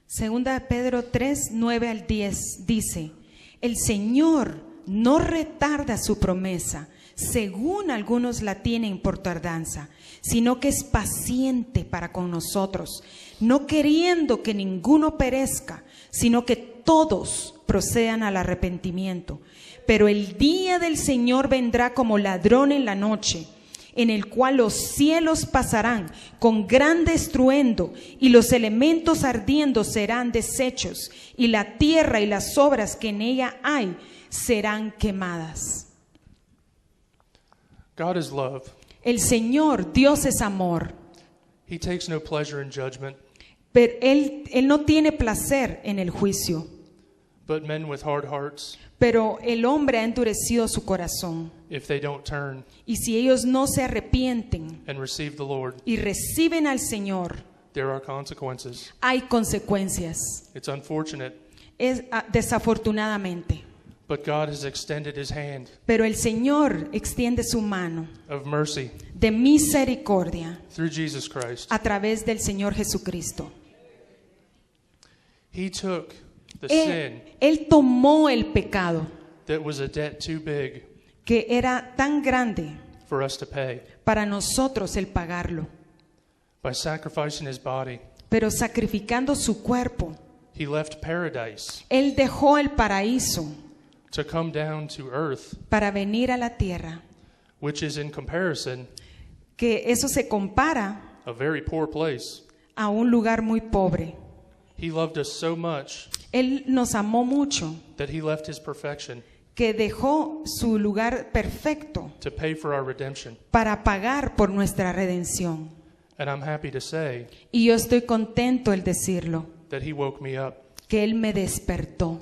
Segunda de Pedro 3, 9 al 10 dice: el Señor no retarda su promesa, según algunos la tienen por tardanza, sino que es paciente para con nosotros, no queriendo que ninguno perezca, sino que todos procedan al arrepentimiento. Pero el día del Señor vendrá como ladrón en la noche, en el cual los cielos pasarán con grande estruendo y los elementos ardiendo serán deshechos y la tierra y las obras que en ella hay serán quemadas. God is love. El Señor, Dios es amor, He takes no pleasure in judgment, pero Él no tiene placer en el juicio. but men with hard hearts, Pero el hombre ha endurecido su corazón. if they don't turn Y si ellos no se arrepienten and receive the Lord, y reciben al Señor, there are consequences. hay consecuencias. It's unfortunate, Desafortunadamente. but God has extended His hand Pero el Señor extiende su mano of mercy de misericordia through Jesus Christ. a través del Señor Jesucristo. He took the Él, sin Él tomó el pecado that was a debt too big que era tan grande for us to pay para nosotros el pagarlo, by sacrificing His body. pero sacrificando su cuerpo. He left paradise Él dejó el paraíso to come down to earth, para venir a la tierra, which is in comparison que eso se compara a very poor place. a un lugar muy pobre. He loved us so much Él nos amó mucho that He left His perfection que dejó su lugar perfecto to pay for our redemption. para pagar por nuestra redención. And I'm happy to say Y yo estoy contento el decirlo, that He woke me up. que Él me despertó.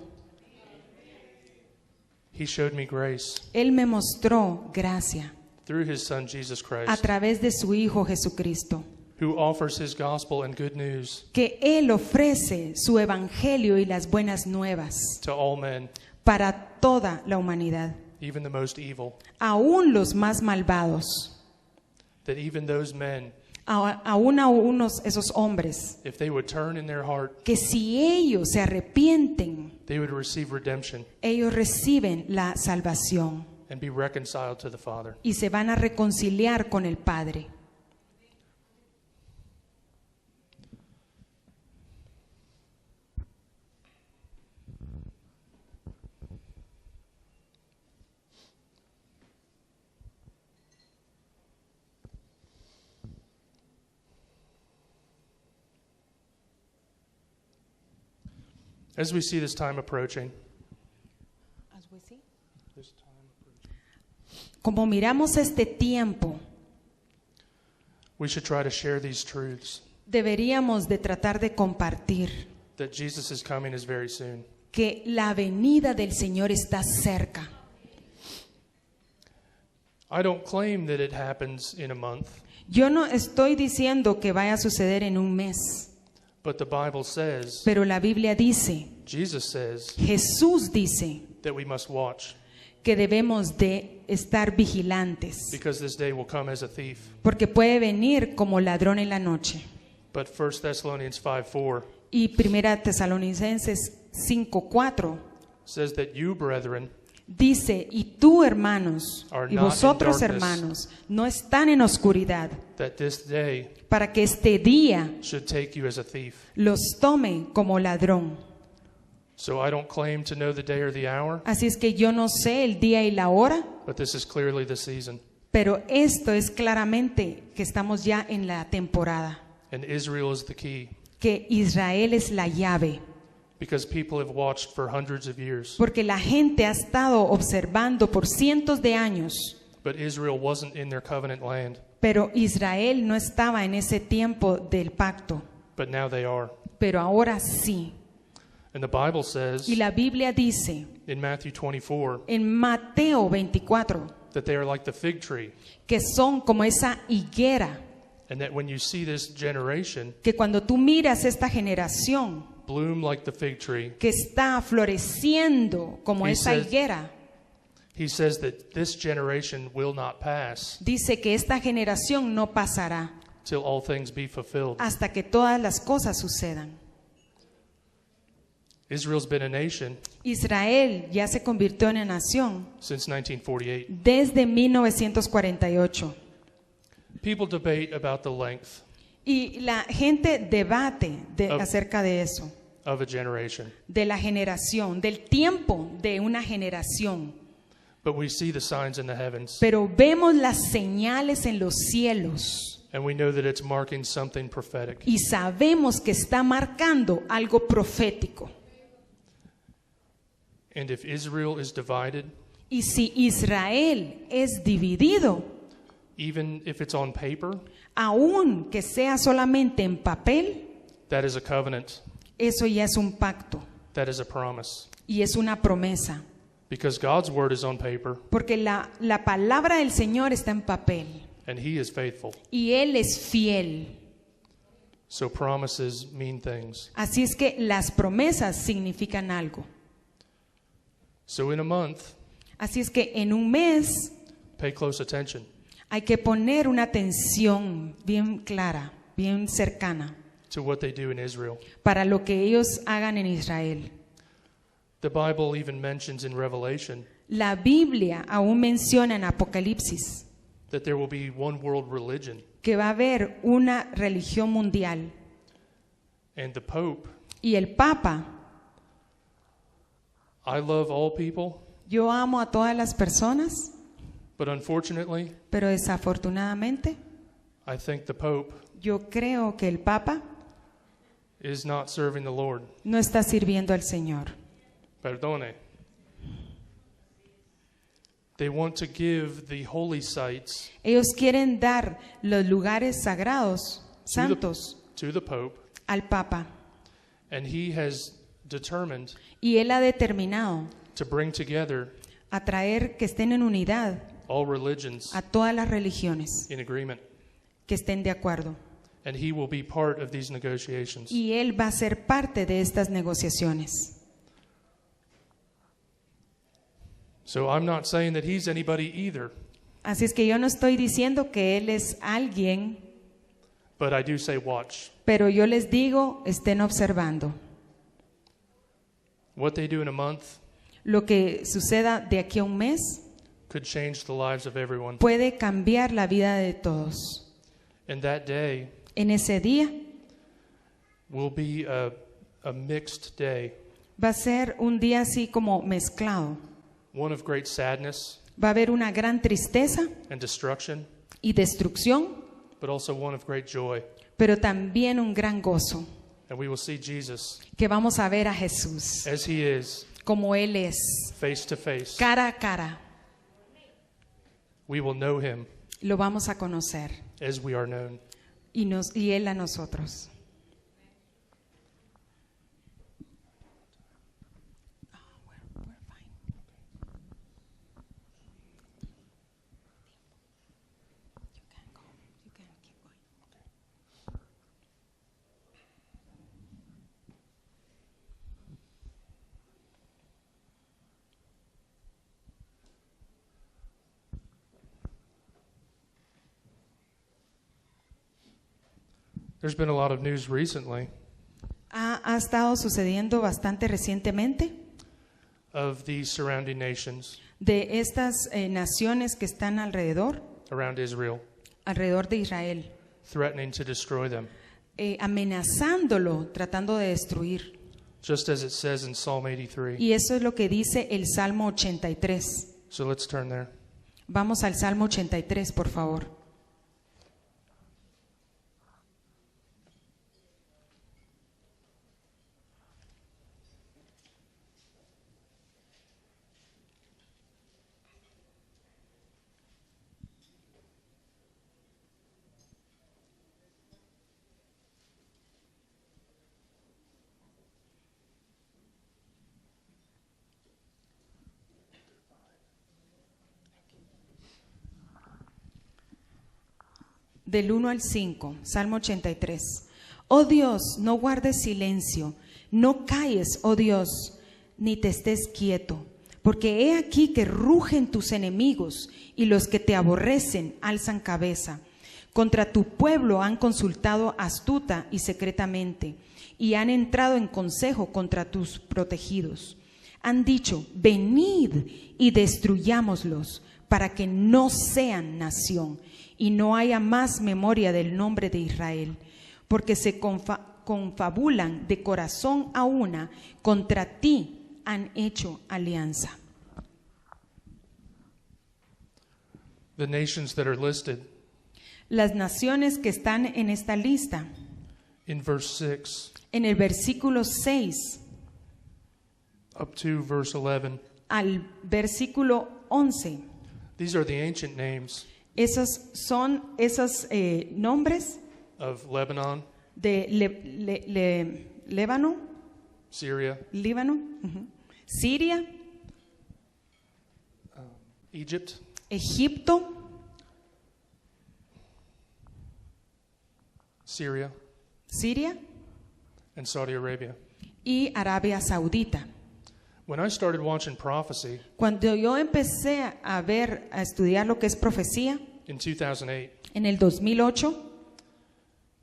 He showed me grace Él me mostró gracia through His Son Jesus a Christ, través de su Hijo Jesucristo, who offers His gospel and good news que Él ofrece su evangelio y las buenas nuevas to all men, para toda la humanidad, even the most evil, aún los más malvados, that even those men, aún a unos esos hombres, if they would turn in their heart, que si ellos se arrepienten, they would receive redemption ellos reciben la salvación and be reconciled to the Father. y se van a reconciliar con el Padre. As we see this time approaching, Como miramos este tiempo, we should try to share these truths deberíamos de tratar de compartir that Jesus' coming is very soon. que la venida del Señor está cerca. I don't claim that it happens in a month, Yo no estoy diciendo que vaya a suceder en un mes, but the Bible says, pero la Biblia dice, Jesus says, Jesús dice that we must watch que debemos de estar vigilantes, because this day will come as a thief. porque puede venir como ladrón en la noche. But 1 Thessalonians 5:4 Y Primera Tesalonicenses 5:4 says that you, brethren, dice, y tú, hermanos, Are y not in vosotros, darkness. hermanos, no están en oscuridad, that this day para que este día should take you as a thief. los tome como ladrón. So I don't claim to know the day or the hour, Así es que yo no sé el día y la hora, but this is clearly the season. pero esto es claramente que estamos ya en la temporada, And Israel is the key que Israel es la llave, because people have watched for hundreds of years. porque la gente ha estado observando por cientos de años, But Israel wasn't in their covenant land, pero Israel no estaba en ese tiempo del pacto, but now they are. pero ahora sí. And the Bible says Y la Biblia dice in Matthew 24 en Mateo 24 that they are like the fig tree, que son como esa higuera, and that when you see this generation que cuando tú miras esta generación bloom like the fig tree, que está floreciendo como He esa says- higuera, he says that this generation will not pass dice que esta generación no pasará till all things be fulfilled. hasta que todas las cosas sucedan. Israel's been a nation Israel ya se convirtió en una nación since 1948. desde 1948 People debate about the length y la gente debate Of- acerca de eso, of a generation, de la generación, del tiempo de una generación. but we see the signs in the heavens, Pero vemos las señales en los cielos and we know that it's marking something prophetic. y sabemos que está marcando algo profético. And if Israel is divided, Y si Israel es dividido, even if it's on paper, aun que sea solamente en papel, that is a covenant. eso ya es un pacto That is a promise. y es una promesa. Because God's word is on paper, Porque la palabra del Señor está en papel and He is faithful. y Él es fiel. So promises mean things. Así es que las promesas significan algo. So in a month, Así es que en un mes pay close attention. hay que poner una atención bien clara, bien cercana, To what they do in Israel. para lo que ellos hagan en Israel. The Bible even mentions in Revelation La Biblia aún menciona en Apocalipsis that there will be one world religion, que va a haber una religión mundial and the Pope, y el Papa, I love all people, yo amo a todas las personas, but unfortunately, pero desafortunadamente I think the Pope yo creo que el Papa is not serving the Lord. no está sirviendo al Señor. Perdone. They want to give the holy sites Ellos quieren dar los lugares sagrados, santos, to the Pope, al Papa. and he has determined Y él ha determinado to bring together a traer que estén en unidad all religions a todas las religiones in agreement, que estén de acuerdo. and he will be part of these negotiations. Y él va a ser parte de estas negociaciones. So I'm not saying that he's anybody either, Así es que yo no estoy diciendo que él es alguien, but I do say watch. pero yo les digo, estén observando. What they do in a month Lo que suceda de aquí a un mes could change the lives of everyone. puede cambiar la vida de todos. And that day En ese día will be a mixed day, va a ser un día así como mezclado. one of great sadness Va a haber una gran tristeza and destruction, y destrucción, but also one of great joy. pero también un gran gozo, And we will see Jesus que vamos a ver a Jesús as he is, como Él es, face to face. cara a cara. We will know him Lo vamos a conocer as we are known. y Él a nosotros. There's been a lot of news recently Ha estado sucediendo bastante recientemente of these surrounding nations de estas naciones que están alrededor around Israel, de Israel, threatening to destroy them, amenazándolo, tratando de destruir. just as it says in Psalm 83. Y eso es lo que dice el Salmo 83. So let's turn there. Vamos al Salmo 83, por favor. Del 1 al 5, Salmo 83. Oh Dios, no guardes silencio, no calles, oh Dios, ni te estés quieto, porque he aquí que rugen tus enemigos y los que te aborrecen alzan cabeza. Contra tu pueblo han consultado astuta y secretamente, y han entrado en consejo contra tus protegidos. Han dicho, venid y destruyámoslos, para que no sean nación, y no haya más memoria del nombre de Israel, porque se confabulan de corazón a una, contra ti han hecho alianza. The nations that are listed Las naciones que están en esta lista, in verse 6 en el versículo 6 up to verse 11, al versículo 11, these are the ancient names Esos son esos nombres of Lebanon, de Líbano, Syria, Siria, Egypt, Egipto, Syria, Siria and Saudi Arabia. y Arabia Saudita. When I started watching prophecy Cuando yo empecé a estudiar lo que es profecía, in 2008, en el 2008,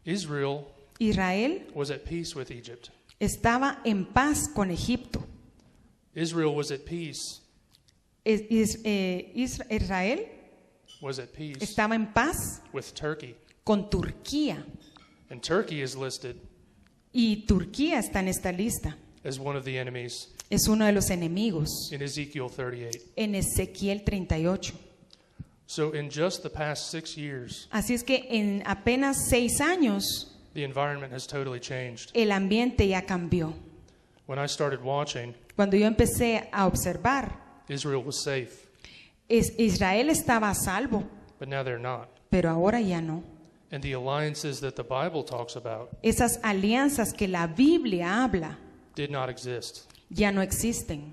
Israel Israel was at peace with Egypt. estaba en paz con Egipto. Israel was at peace, Israel was at peace estaba en paz with Turkey. con Turquía. And Turkey is listed Y Turquía está en esta lista. as one of the enemies Es uno de los enemigos in Ezekiel 38. en Ezequiel 38. So in just the past 6 years, Así es que en apenas 6 años the environment has totally changed. el ambiente ya cambió. When I started watching, Cuando yo empecé a observar, Israel was safe, Israel estaba a salvo, but now they're not. pero ahora ya no. And the alliances that the Bible talks about Esas alianzas que la Biblia habla did not exist. ya no existen.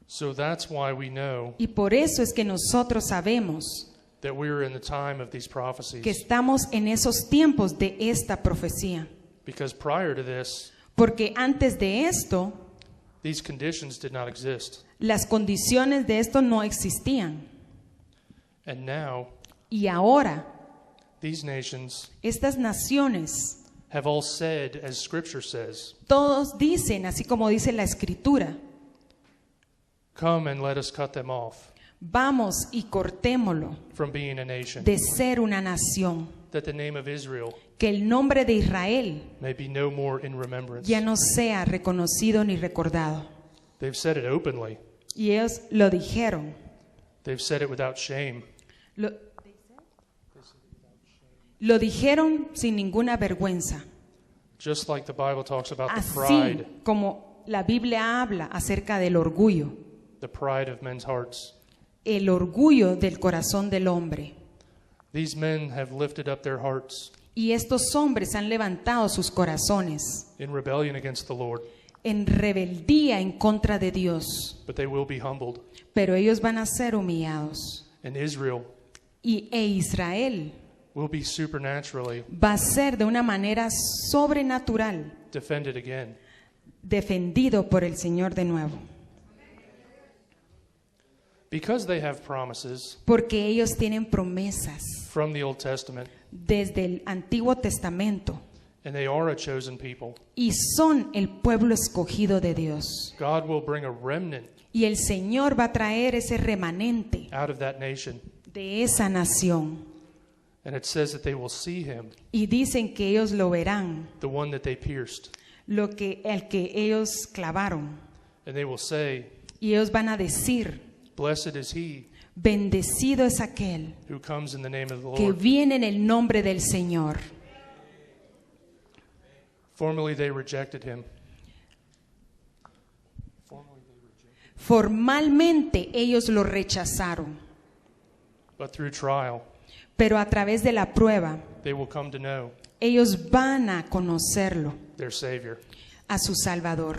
So that's why we know Y por eso es que nosotros sabemos that we're in the time of these que prophecies. estamos en esos tiempos de esta profecía. Because prior to this, Porque antes de esto, these conditions did not exist. las condiciones de esto no existían. And now, Y ahora, these nations estas naciones, have all said, as Scripture says, todos dicen, así como dice la Escritura, come and let us cut them off vamos y cortémoslo from being a nation, de ser una nación, that the name of Israel que el nombre de Israel may be no more in remembrance. ya no sea reconocido ni recordado. They've said it openly. Y ellos lo dijeron. They've said it without shame. Lo dijeron sin ninguna vergüenza. Just like the Bible talks about the Así pride, como la Biblia habla acerca del orgullo, the pride of men's hearts. el orgullo del corazón del hombre. These men have lifted up their hearts Y estos hombres han levantado sus corazones in rebellion against the Lord, en rebeldía en contra de Dios, but they will be humbled. pero ellos van a ser humillados. And Israel E Israel will be supernaturally va a ser de una manera sobrenatural defended again. defendido por el Señor de nuevo. Because they have promises Porque ellos tienen promesas from the Old Testament, desde el Antiguo Testamento and they are a chosen people, y son el pueblo escogido de Dios. God will bring a remnant Y el Señor va a traer ese remanente out of that nation. de esa nación. And it says that they will see him, Y dicen que ellos lo verán, the one that they pierced. el que ellos clavaron. And they will say, Y ellos van a decir, blessed is he bendecido es aquel who comes in the name of the que Lord. viene en el nombre del Señor. Formerly they rejected him. Formalmente ellos lo rechazaron, But through trial, pero a través de la prueba, they will come to know ellos van a conocerlo, their Savior. a su Salvador.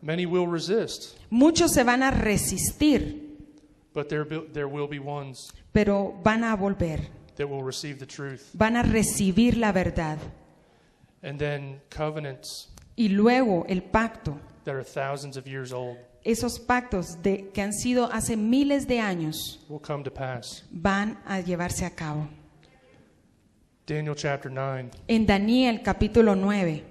Many will resist, Muchos se van a resistir, but there will be ones pero van a volver, that will receive the truth. van a recibir la verdad. And then covenants Y luego el pacto, that are thousands of years old esos pactos que han sido hace miles de años, will come to pass. van a llevarse a cabo. Daniel chapter 9, En Daniel capítulo 9,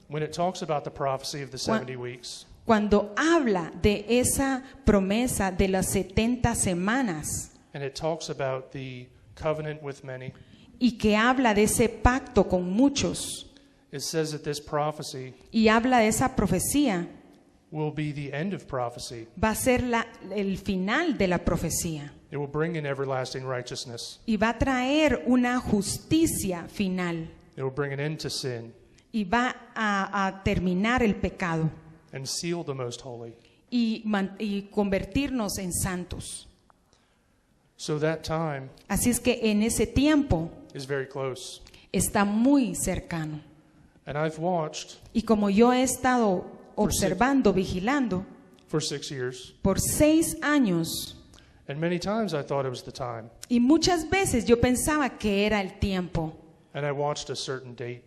when it talks about the prophecy of the 70 weeks, cuando habla de esa promesa de las 70 semanas and it talks about the covenant with many, y que habla de ese pacto con muchos it says that this prophecy y habla de esa profecía, will be the end of prophecy. va a ser el final de la profecía It will bring in everlasting righteousness. y va a traer una justicia final It will bring an end to sin y va a terminar el pecado and seal the most holy. y convertirnos en santos. So that time Así es que en ese tiempo is very close. está muy cercano. And I've watched Y como yo he estado observando, vigilando, for 6 years, por 6 años, and many times I thought it was the time. y muchas veces yo pensaba que era el tiempo, And I watched a certain date.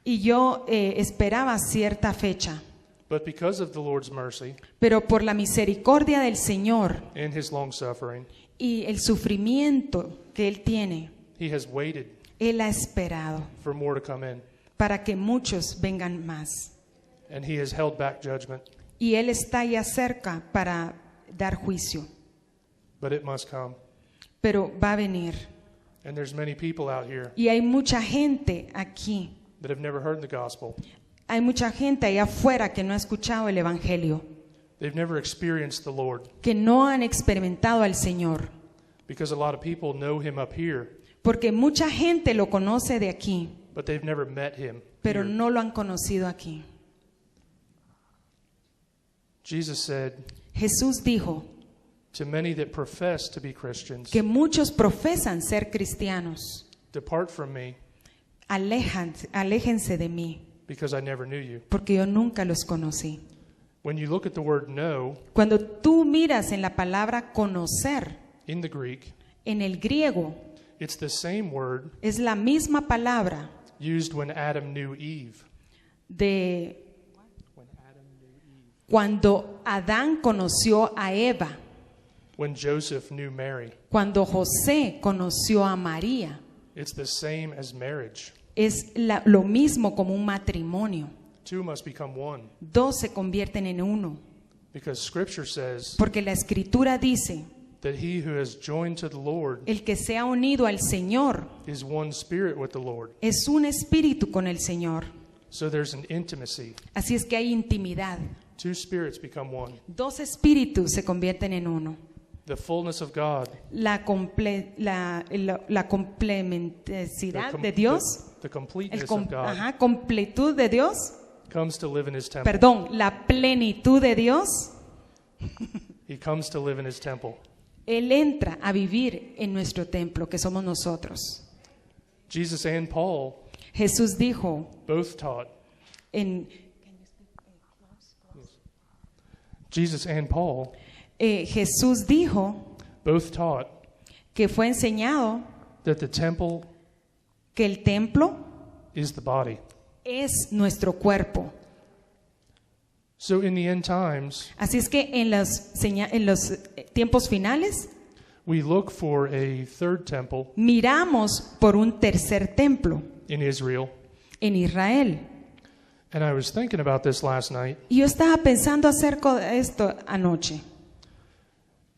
y yo esperaba cierta fecha. But because of the Lord's mercy Pero por la misericordia del Señor and his long suffering, y el sufrimiento que Él tiene, he has waited Él ha esperado for more to come in. para que muchos vengan más. And he has held back judgment, Y Él está ya cerca para dar juicio, but it must come. pero va a venir. And there's many people out here Y hay mucha gente aquí, that have never heard the gospel. hay mucha gente allá afuera que no ha escuchado el Evangelio, They've never experienced the Lord que no han experimentado al Señor, because a lot of people know him up here, porque mucha gente lo conoce de aquí, but they've never met him pero here. no lo han conocido aquí. Jesus said, Jesús dijo to many that profess to be Christians, que muchos profesan ser cristianos. depart from me Aléjense de mí, because I never knew you. porque yo nunca los conocí. When you look at the word know Cuando tú miras en la palabra conocer, in the Greek, en el griego, it's the same word es la misma palabra used when Adam knew Eve. de cuando Adán conoció a Eva, When Joseph knew Mary. cuando José conoció a María. It's the same as marriage. Es lo mismo como un matrimonio. Two must become one. 2 se convierten en uno, Because Scripture says porque la Escritura dice, that he who has joined to the Lord el que se ha unido al Señor is one spirit with the Lord. es un espíritu con el Señor. So there's an intimacy. Así es que hay intimidad. Two spirits become one. 2 espíritus se convierten en uno. The fullness of God. La complementariedad de Dios, The completeness of God completud de Dios, comes to live in his temple. perdón, la plenitud de Dios, He comes to live in his temple. Él entra a vivir en nuestro templo, que somos nosotros. Jesus and Paul Jesús dijo both taught. Jesus and Paul Jesús dijo both taught que fue enseñado that the temple que el templo is the body. es nuestro cuerpo. So in the end times, Así es que en los tiempos finales we look for a third temple miramos por un tercer templo in Israel. en Israel. And I was thinking about this last night. Y yo estaba pensando acerca de esto anoche.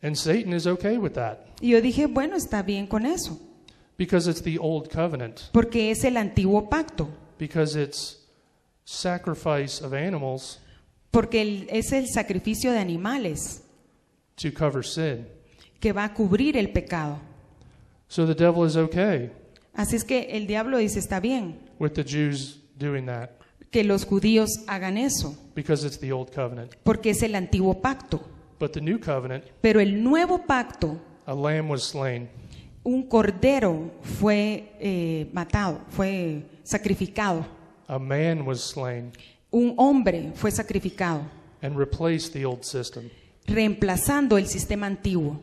And Satan is okay with that Y yo dije, bueno, está bien con eso, because it's the old covenant, porque es el antiguo pacto, because it's sacrifice of animals porque es el sacrificio de animales to cover sin. que va a cubrir el pecado. So the devil is okay Así es que el diablo dice, está bien with the Jews doing that que los judíos hagan eso, because it's the old covenant. porque es el antiguo pacto. But the new covenant, Pero el nuevo pacto, a lamb was slain. un cordero fue matado, fue sacrificado. A man was slain Un hombre fue sacrificado, and replaced the old system. reemplazando el sistema antiguo.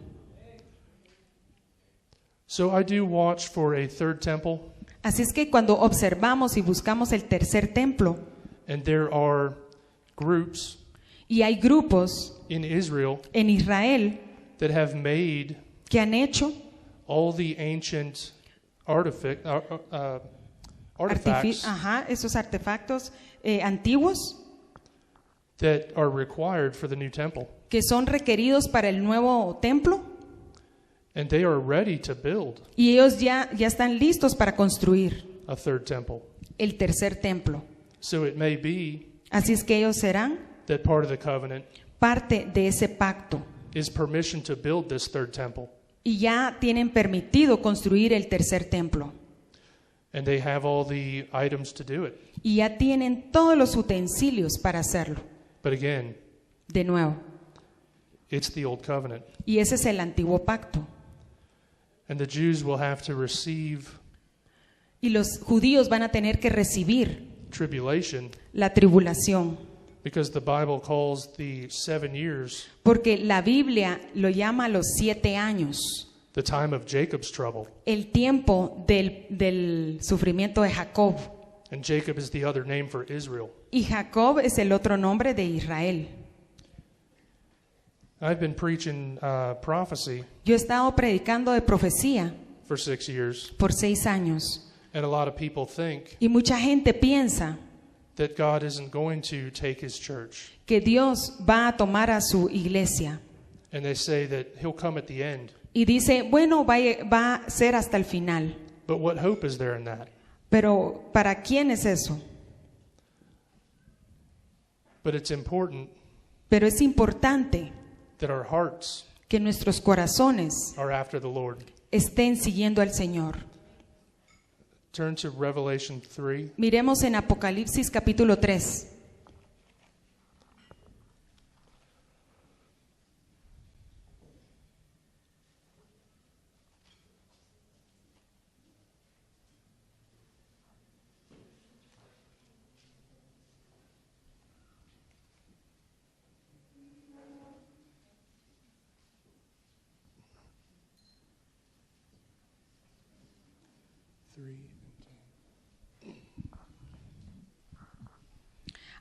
So I do watch for a third temple, Así es que cuando observamos y buscamos el tercer templo, and there are groups y hay grupos in Israel en Israel that have made que han hecho all the ancient artifacts esos artefactos antiguos that are required for the new temple, que son requeridos para el nuevo templo, and they are ready to build y ellos ya están listos para construir a third temple. el tercer templo. So it may be Así es que ellos serán that part of the covenant parte de ese pacto is permission to build this third temple, y ya tienen permitido construir el tercer templo and they have all the items to do it. y ya tienen todos los utensilios para hacerlo But again, de nuevo. it's the old covenant. Y ese es el antiguo pacto. And the Jews will have to receive Y los judíos van a tener que recibir tribulation la tribulación, because the Bible calls the 7 years porque la Biblia lo llama los 7 años, the time of Jacob's trouble. el tiempo del sufrimiento de Jacob. And Jacob is the other name for Israel. Y Jacob es el otro nombre de Israel. I've been preaching prophecy Yo he estado predicando de profecía for 6 years, por 6 años. and a lot of people think Y mucha gente piensa that God isn't going to take his church. que Dios va a tomar a su iglesia. And they say that he'll come at the end. Y dice, bueno, va a ser hasta el final. But what hope is there in that? Pero ¿para quién es eso? But it's important Pero es importante that our hearts que nuestros corazones are after the Lord. estén siguiendo al Señor. Turn to Revelation 3. Miremos en Apocalipsis capítulo 3.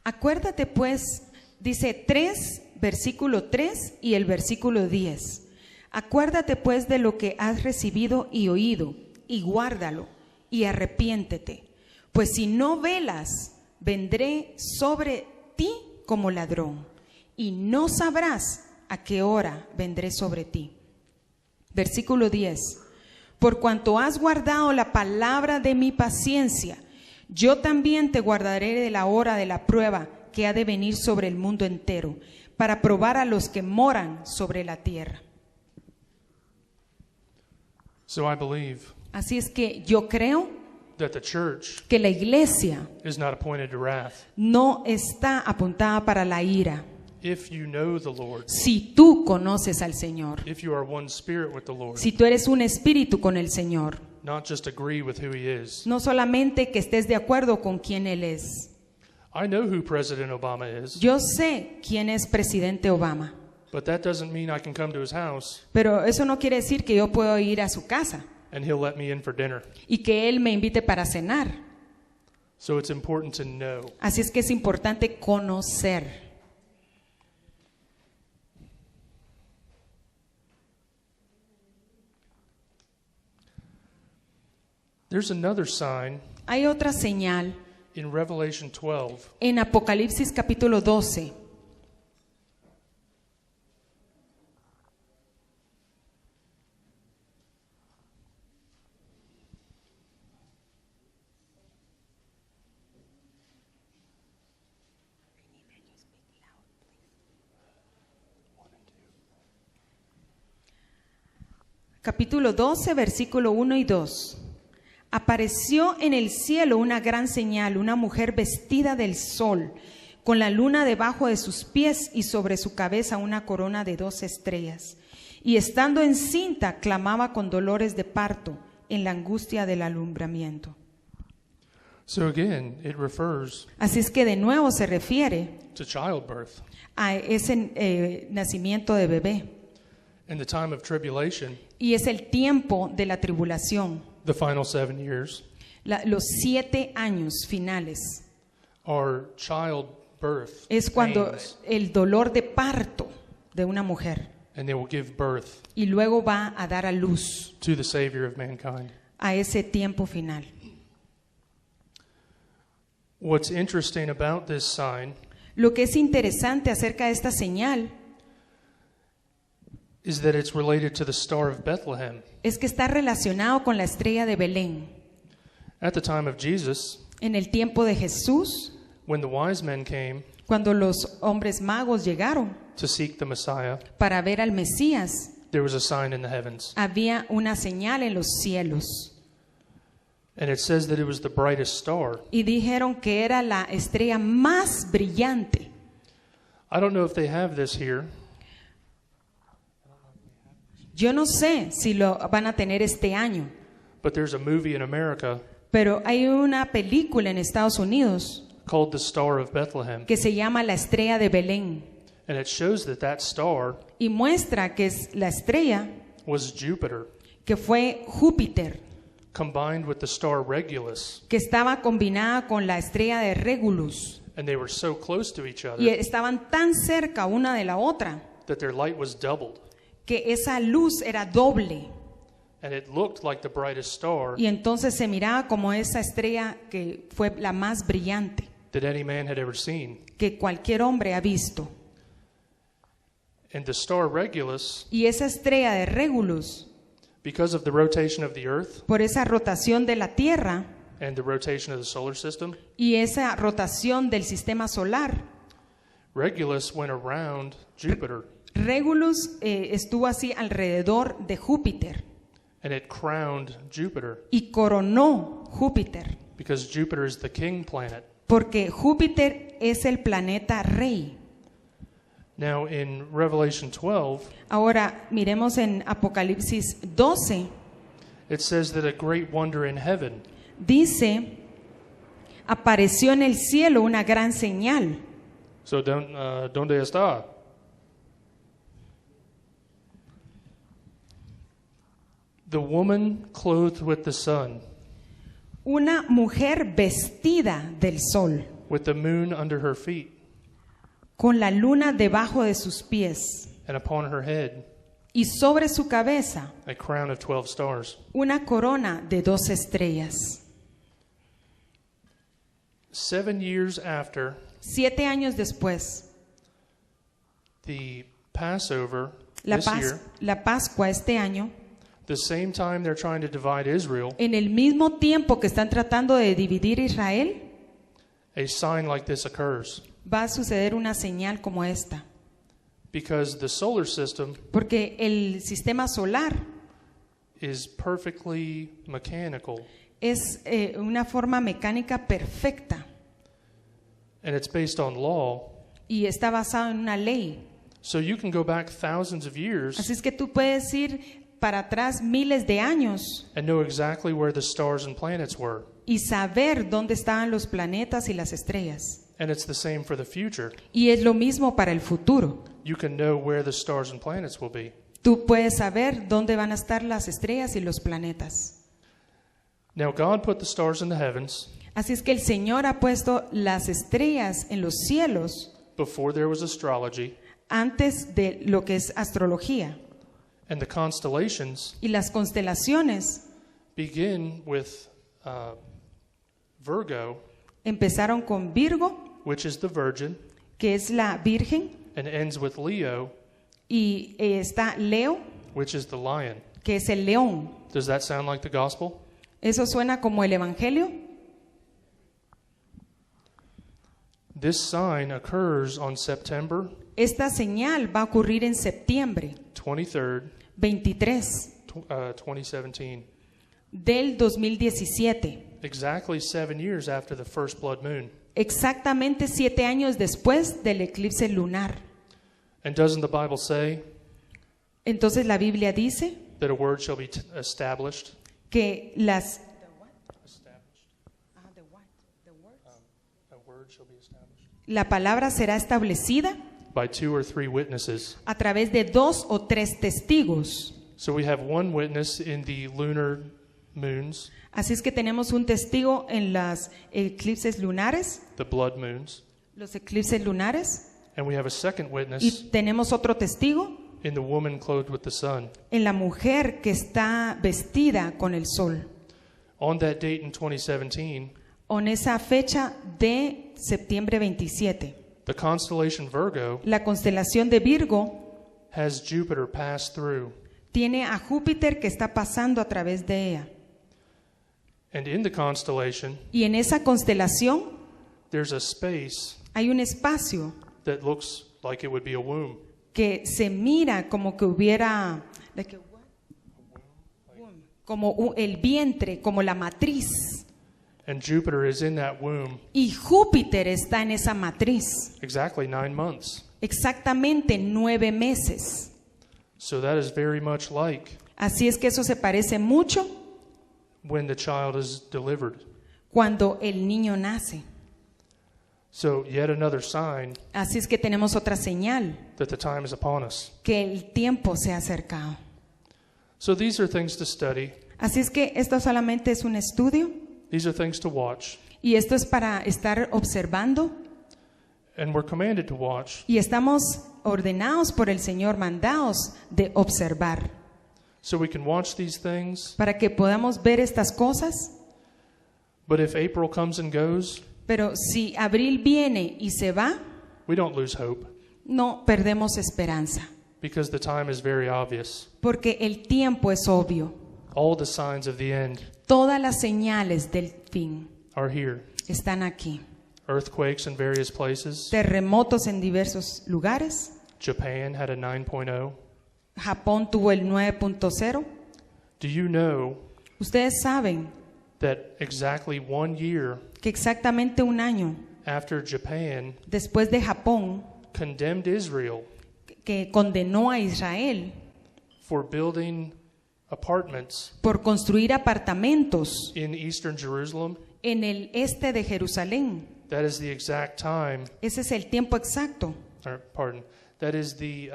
Acuérdate pues, dice 3, versículo 3 y el versículo 10. Acuérdate pues de lo que has recibido y oído, y guárdalo, y arrepiéntete. Pues si no velas, vendré sobre ti como ladrón, y no sabrás a qué hora vendré sobre ti. Versículo 10. Por cuanto has guardado la palabra de mi paciencia, yo también te guardaré de la hora de la prueba que ha de venir sobre el mundo entero, para probar a los que moran sobre la tierra. So I believe Así es que yo creo that the church que la iglesia is not appointed to wrath. no está apuntada para la ira. If you know the Lord, Si tú conoces al Señor, if you are one spirit with the Lord, si tú eres un espíritu con el Señor, not just agree with who he is. no solamente que estés de acuerdo con quién Él es. I know who President Obama is, Yo sé quién es presidente Obama, but that doesn't mean I can come to his house pero eso no quiere decir que yo puedo ir a su casa and he'll let me in for dinner. y que Él me invite para cenar. So it's important to know. Así es que es importante conocer. There's another sign Hay otra señal in Revelation 12 en Apocalipsis capítulo 12. Capítulo 12, versículo 1 y 2. Apareció en el cielo una gran señal, una mujer vestida del sol, con la luna debajo de sus pies y sobre su cabeza una corona de 2 estrellas. Y estando encinta, clamaba con dolores de parto en la angustia del alumbramiento. So again, it refers Así es que de nuevo se refiere to childbirth. a ese nacimiento de bebé. In the time of tribulation, Y es el tiempo de la tribulación, the final 7 years, los 7 años finales. are childbirth Es cuando pains, el dolor de parto de una mujer and they will give birth y luego va a dar a luz to the Savior of mankind. a ese tiempo final. What's interesting about this sign Lo que es interesante acerca de esta señal is that it's related to the Star of Bethlehem. es que está relacionado con la estrella de Belén. At the time of Jesus, En el tiempo de Jesús, when the wise men came cuando los hombres magos llegaron to seek the Messiah, para ver al Mesías, there was a sign in the heavens. había una señal en los cielos. And it says that it was the brightest star. Y dijeron que era la estrella más brillante. I don't know if they have this here, Yo no sé si lo van a tener este año, but there's a movie in America pero hay una película en Estados Unidos called The Star of Bethlehem. que se llama La Estrella de Belén And it shows that that star y muestra que es la estrella was Jupiter que fue Júpiter, combined with the star Regulus. que estaba combinada con la estrella de Regulus And they were so close to each y other estaban tan cerca una de la otra that their light was doubled. que esa luz era doble And it looked like the brightest star y entonces se miraba como esa estrella que fue la más brillante that any man had ever seen. que cualquier hombre ha visto. And the star Regulus, Y esa estrella de Regulus, because of the rotation of the earth por esa rotación de la Tierra and the rotation of the solar system, y esa rotación del sistema solar, Regulus went around Jupiter Regulus estuvo así alrededor de Júpiter and it crowned Jupiter y coronó Júpiter, because Jupiter is the king planet. porque Júpiter es el planeta rey. Now in Revelation 12, Ahora miremos en Apocalipsis 12, it says that a great wonder in heaven dice, apareció en el cielo una gran señal. So, ¿dónde está? The woman clothed with the sun, Una mujer vestida del sol, with the moon under her feet, con la luna debajo de sus pies, and upon her head y sobre su cabeza a crown of 12 stars. una corona de 12 estrellas. 7 years after 7 años después, the Passover this year, la Pascua este año, the same time they're trying to divide Israel, en el mismo tiempo que están tratando de dividir Israel, a sign like this occurs. va a suceder una señal como esta. Because the solar system Porque el sistema solar is perfectly mechanical, es una forma mecánica perfecta and it's based on law. y está basado en una ley. So you can go back thousands of years Así es que tú puedes ir para atrás miles de años and know exactly where the stars and planets were. y saber dónde estaban los planetas y las estrellas. And it's the same for the future. Y es lo mismo para el futuro. You can know where the stars and planets will be. Tú puedes saber dónde van a estar las estrellas y los planetas. Now God put the stars in the heavens Así es que el Señor ha puesto las estrellas en los cielos before there was astrology, antes de lo que es astrología. and the constellations Y las constelaciones begin with Virgo, empezaron con Virgo, which is the Virgin, que es la Virgen, and ends with Leo, y está Leo, which is the Lion. que es el león. Does that sound like the gospel? ¿Eso suena como el Evangelio? This sign occurs on September Esta señal va a ocurrir en septiembre 23rd, 23 2017, del 2017, exactly 7 years after the first blood moon. exactamente 7 años después del eclipse lunar. And doesn't the Bible say Entonces la Biblia dice that a word shall be established? que las A word shall be established la palabra será establecida by 2 or 3 witnesses. a través de 2 o 3 testigos. So we have one witness in the lunar moons, Así es que tenemos un testigo en las eclipses lunares, the blood moons, los eclipses lunares, and we have a second y witness tenemos otro testigo in the woman clothed with the sun. en la mujer que está vestida con el sol. On that date in 2017, En esa fecha de septiembre 27, the constellation Virgo la constelación de Virgo has Jupiter pass through. tiene a Júpiter que está pasando a través de ella. And in the constellation, Y en esa constelación there's a space hay un espacio that looks like it would be a womb. que se mira como que hubiera como el vientre, como la matriz. And Jupiter is in that womb Y Júpiter está en esa matriz. exactly 9 months. Exactamente 9 meses. So that is very much like Así es que eso se parece mucho when the child is delivered. cuando el niño nace. So yet another sign Así es que tenemos otra señal, that the time is upon us. que el tiempo se ha acercado. So these are things to study. Así es que esto solamente es un estudio These are things to watch. y esto es para estar observando And we're commanded to watch. y estamos ordenados por el Señor, mandados de observar So we can watch these things. para que podamos ver estas cosas. But if April comes and goes, Pero si abril viene y se va, we don't lose hope no perdemos esperanza, because the time is very obvious. porque el tiempo es obvio. All the signs of the end Todas las señales del fin are here. están aquí. Earthquakes in various places. Terremotos en diversos lugares. Japan had a 9.0. Japón tuvo el 9.0. Do you know Ustedes saben that exactly 1 year que exactamente un año after Japan después de Japón, condemned Israel que condenó a Israel for building apartments por construir apartamentos in eastern Jerusalem, en el este de Jerusalén? that is the exact time, Ese es el tiempo exacto. or pardon, that is the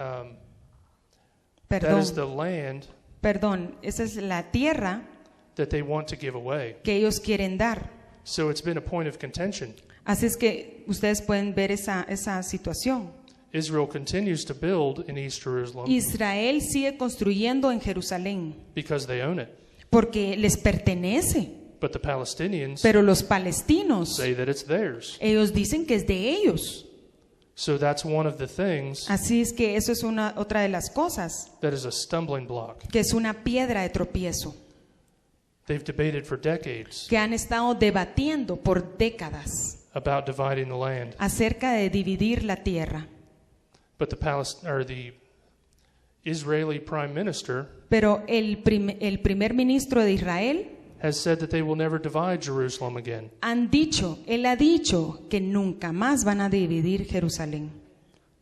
Perdón, land perdón, esa es la tierra that they want to give away. que ellos quieren dar. So it's been a point of contention. Así es que ustedes pueden ver esa situación. Israel continues to build in East Jerusalem Israel sigue construyendo en Jerusalén because they own it. porque les pertenece, But the Palestinians pero los palestinos, say that it's theirs. ellos dicen que es de ellos. So that's one of the things Así es que eso es otra de las cosas, that is a stumbling block. que es una piedra de tropiezo, They've debated for decades que han estado debatiendo por décadas about dividing the land. acerca de dividir la tierra. But the Israeli prime minister Pero el primer ministro de Israel has said that they will never divide Jerusalem again. él ha dicho que nunca más van a dividir Jerusalén.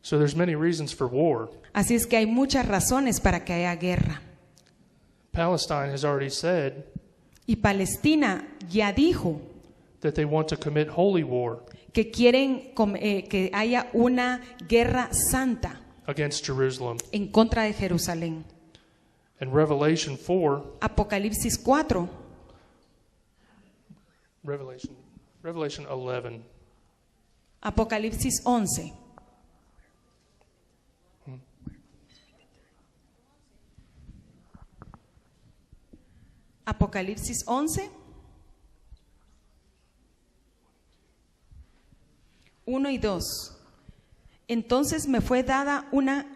So there's many reasons for war. Así es que hay muchas razones para que haya guerra. Palestine has already said Y Palestina ya dijo that they want to commit holy war que quieren que haya una guerra santa against Jerusalem. en contra de Jerusalén. And Revelation 4, Apocalipsis 4, Revelation 11. Apocalipsis 11. Apocalipsis 11, 1 y 2. Entonces me fue dada una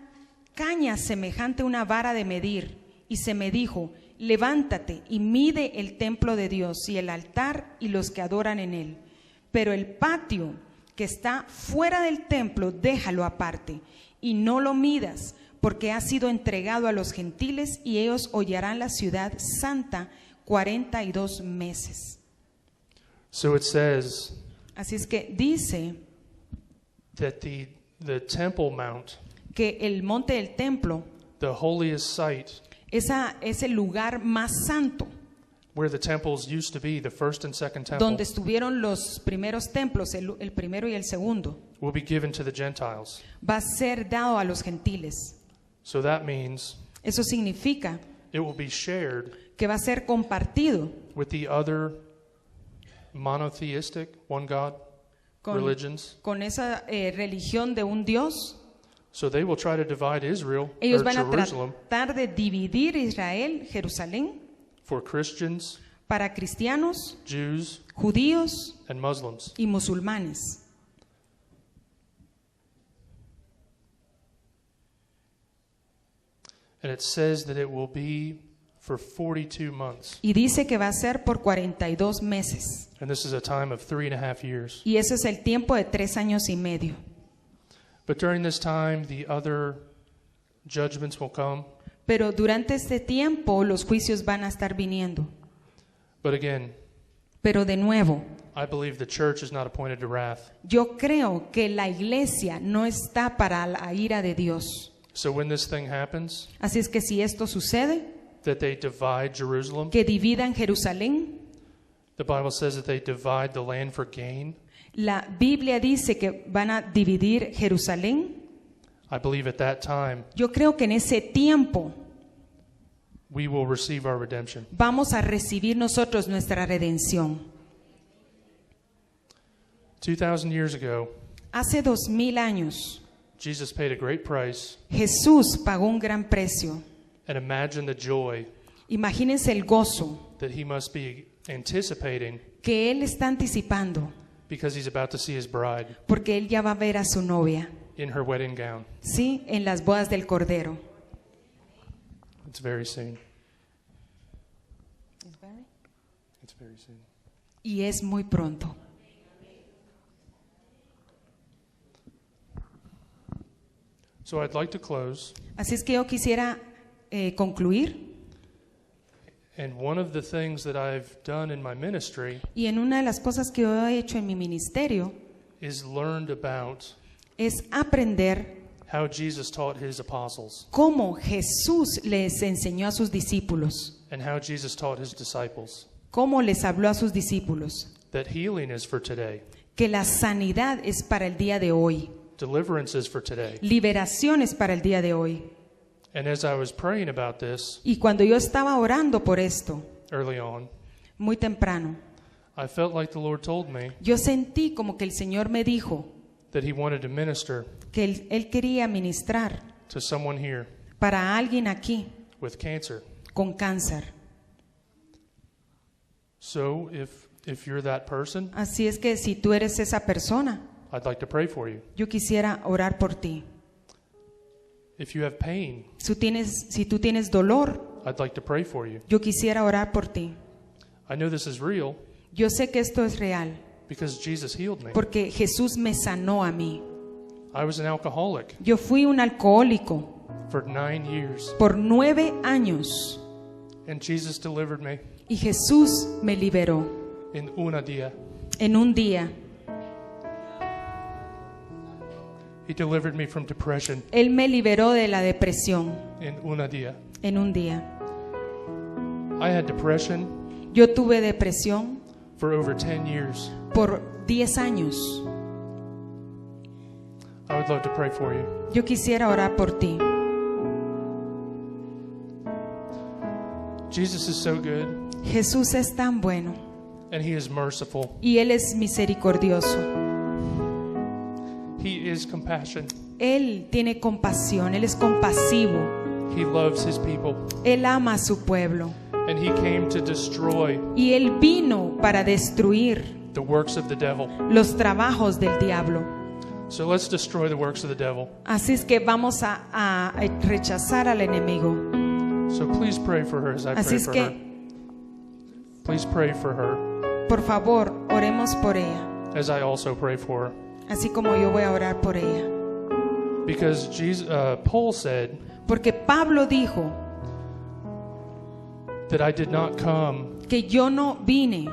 caña semejante a una vara de medir, y se me dijo: levántate y mide el templo de Dios y el altar y los que adoran en él. Pero el patio que está fuera del templo, déjalo aparte, y no lo midas, porque ha sido entregado a los gentiles, y ellos hollarán la ciudad santa 42 meses. So it says Así es que dice that the Temple Mount, que el monte del templo, the holiest site, es el lugar más santo, where the temples used to be, the first and second temple, donde estuvieron los primeros templos, el primero y el segundo, will be given to the Gentiles. va a ser dado a los gentiles. So that means Eso significa it will be shared que va a ser compartido with the other monotheistic, one God religions. con esa religión de un Dios. So they will try to divide Israel Ellos or van a Jerusalem tratar de dividir Israel, Jerusalén, for Christians, para cristianos, Jews, judíos and Muslims. y musulmanes. And it says that it will be for 42 months. Y dice que va a ser por 42 meses. And this is a time of 3.5 years. Y eso es el tiempo de 3 años y medio. But during this time, the other judgments will come. Pero durante este tiempo los juicios van a estar viniendo. But again, Pero de nuevo, I believe the church is not appointed to wrath. yo creo que la iglesia no está para la ira de Dios. So when this thing happens, Así es que si esto sucede, that they divide Jerusalem, que dividan Jerusalén, the Bible says that they divide the land for gain. la Biblia dice que van a dividir Jerusalén. I believe at that time Yo creo que en ese tiempo we will receive our redemption. vamos a recibir nosotros nuestra redención. 2,000 years ago, Hace 2000 años, Jesus paid a great price, Jesús pagó un gran precio. and imagine the joy Imagínense el gozo that he must be anticipating que Él está anticipando, because he's about to see his bride porque Él ya va a ver a su novia, in her wedding gown. ¿sí? En las bodas del Cordero. It's very soon. It's very soon. Y es muy pronto. So I'd like to close, Así es que yo quisiera concluir. and one of the things that I've done in my ministry Y en una de las cosas que yo he hecho en mi ministerio is learned about es aprender how Jesus taught his apostles cómo Jesús les enseñó a sus discípulos, and how Jesus taught his disciples cómo les habló a sus discípulos, that healing is for today, que la sanidad es para el día de hoy, deliverance is for today. liberación es para el día de hoy. And as I was praying about this Y cuando yo estaba orando por esto, early on, muy temprano, I felt like the Lord told me yo sentí como que el Señor me dijo that he wanted to minister que Él quería ministrar to someone here para alguien aquí with cancer. con cáncer. So if you're that person, Así es que si tú eres esa persona, I'd like to pray for you. yo quisiera orar por ti. If you have pain, Si tú tienes dolor, I'd like to pray for you. yo quisiera orar por ti. I know this is real Yo sé que esto es real, because Jesus healed me. porque Jesús me sanó a mí. I was an alcoholic Yo fui un alcohólico for 9 years, por 9 años and Jesus delivered me y Jesús me liberó in una día. en un día. He delivered me from depression Él me liberó de la depresión in una día. en un día. I had depression Yo tuve depresión for over 10 years. por 10 años. I would love to pray for you. Yo quisiera orar por ti. Jesus is so good, Jesús es tan bueno and he is merciful. y Él es misericordioso. He is compassion. Él tiene compasión, Él es compasivo. He loves his people, Él ama a su pueblo and he came to destroy y Él vino para destruir the works of the devil. los trabajos del diablo. So let's destroy the works of the devil. Así es que vamos a rechazar al enemigo. So please pray for her as I Así pray es for her. que, Please pray for her por favor, oremos por ella, as I also pray for her. así como yo voy a orar por ella. Because Paul said Porque Pablo dijo that I did not come que yo no vine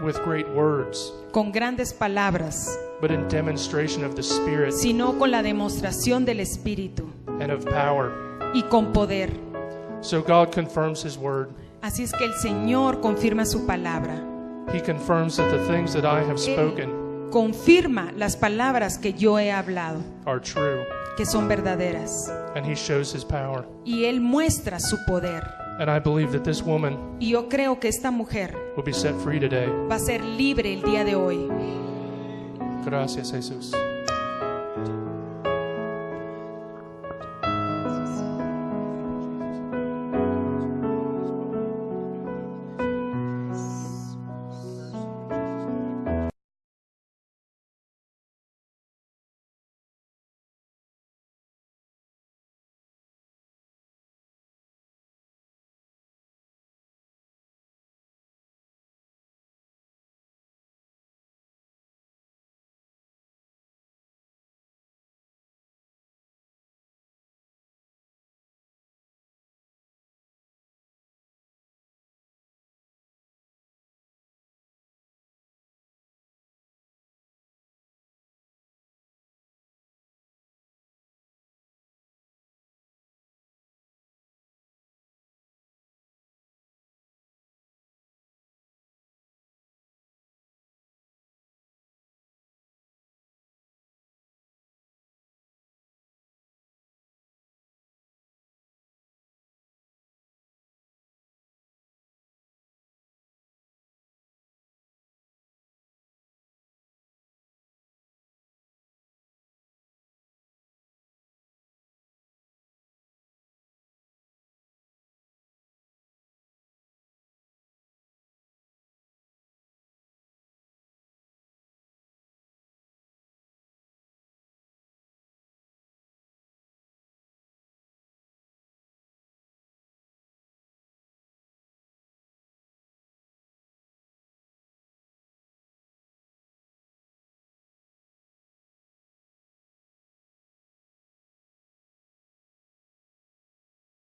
with great words, con grandes palabras, but in demonstration of the Spirit sino con la demostración del Espíritu and of power. y con poder. So God confirms his word. Así es que el Señor confirma su palabra. He confirms that the things that I have spoken Confirma las palabras que yo he hablado, are true, que son verdaderas. and he shows his power. Y Él muestra su poder. And I believe that this woman Y yo creo que esta mujer will be set free today. va a ser libre el día de hoy. Gracias, Jesus.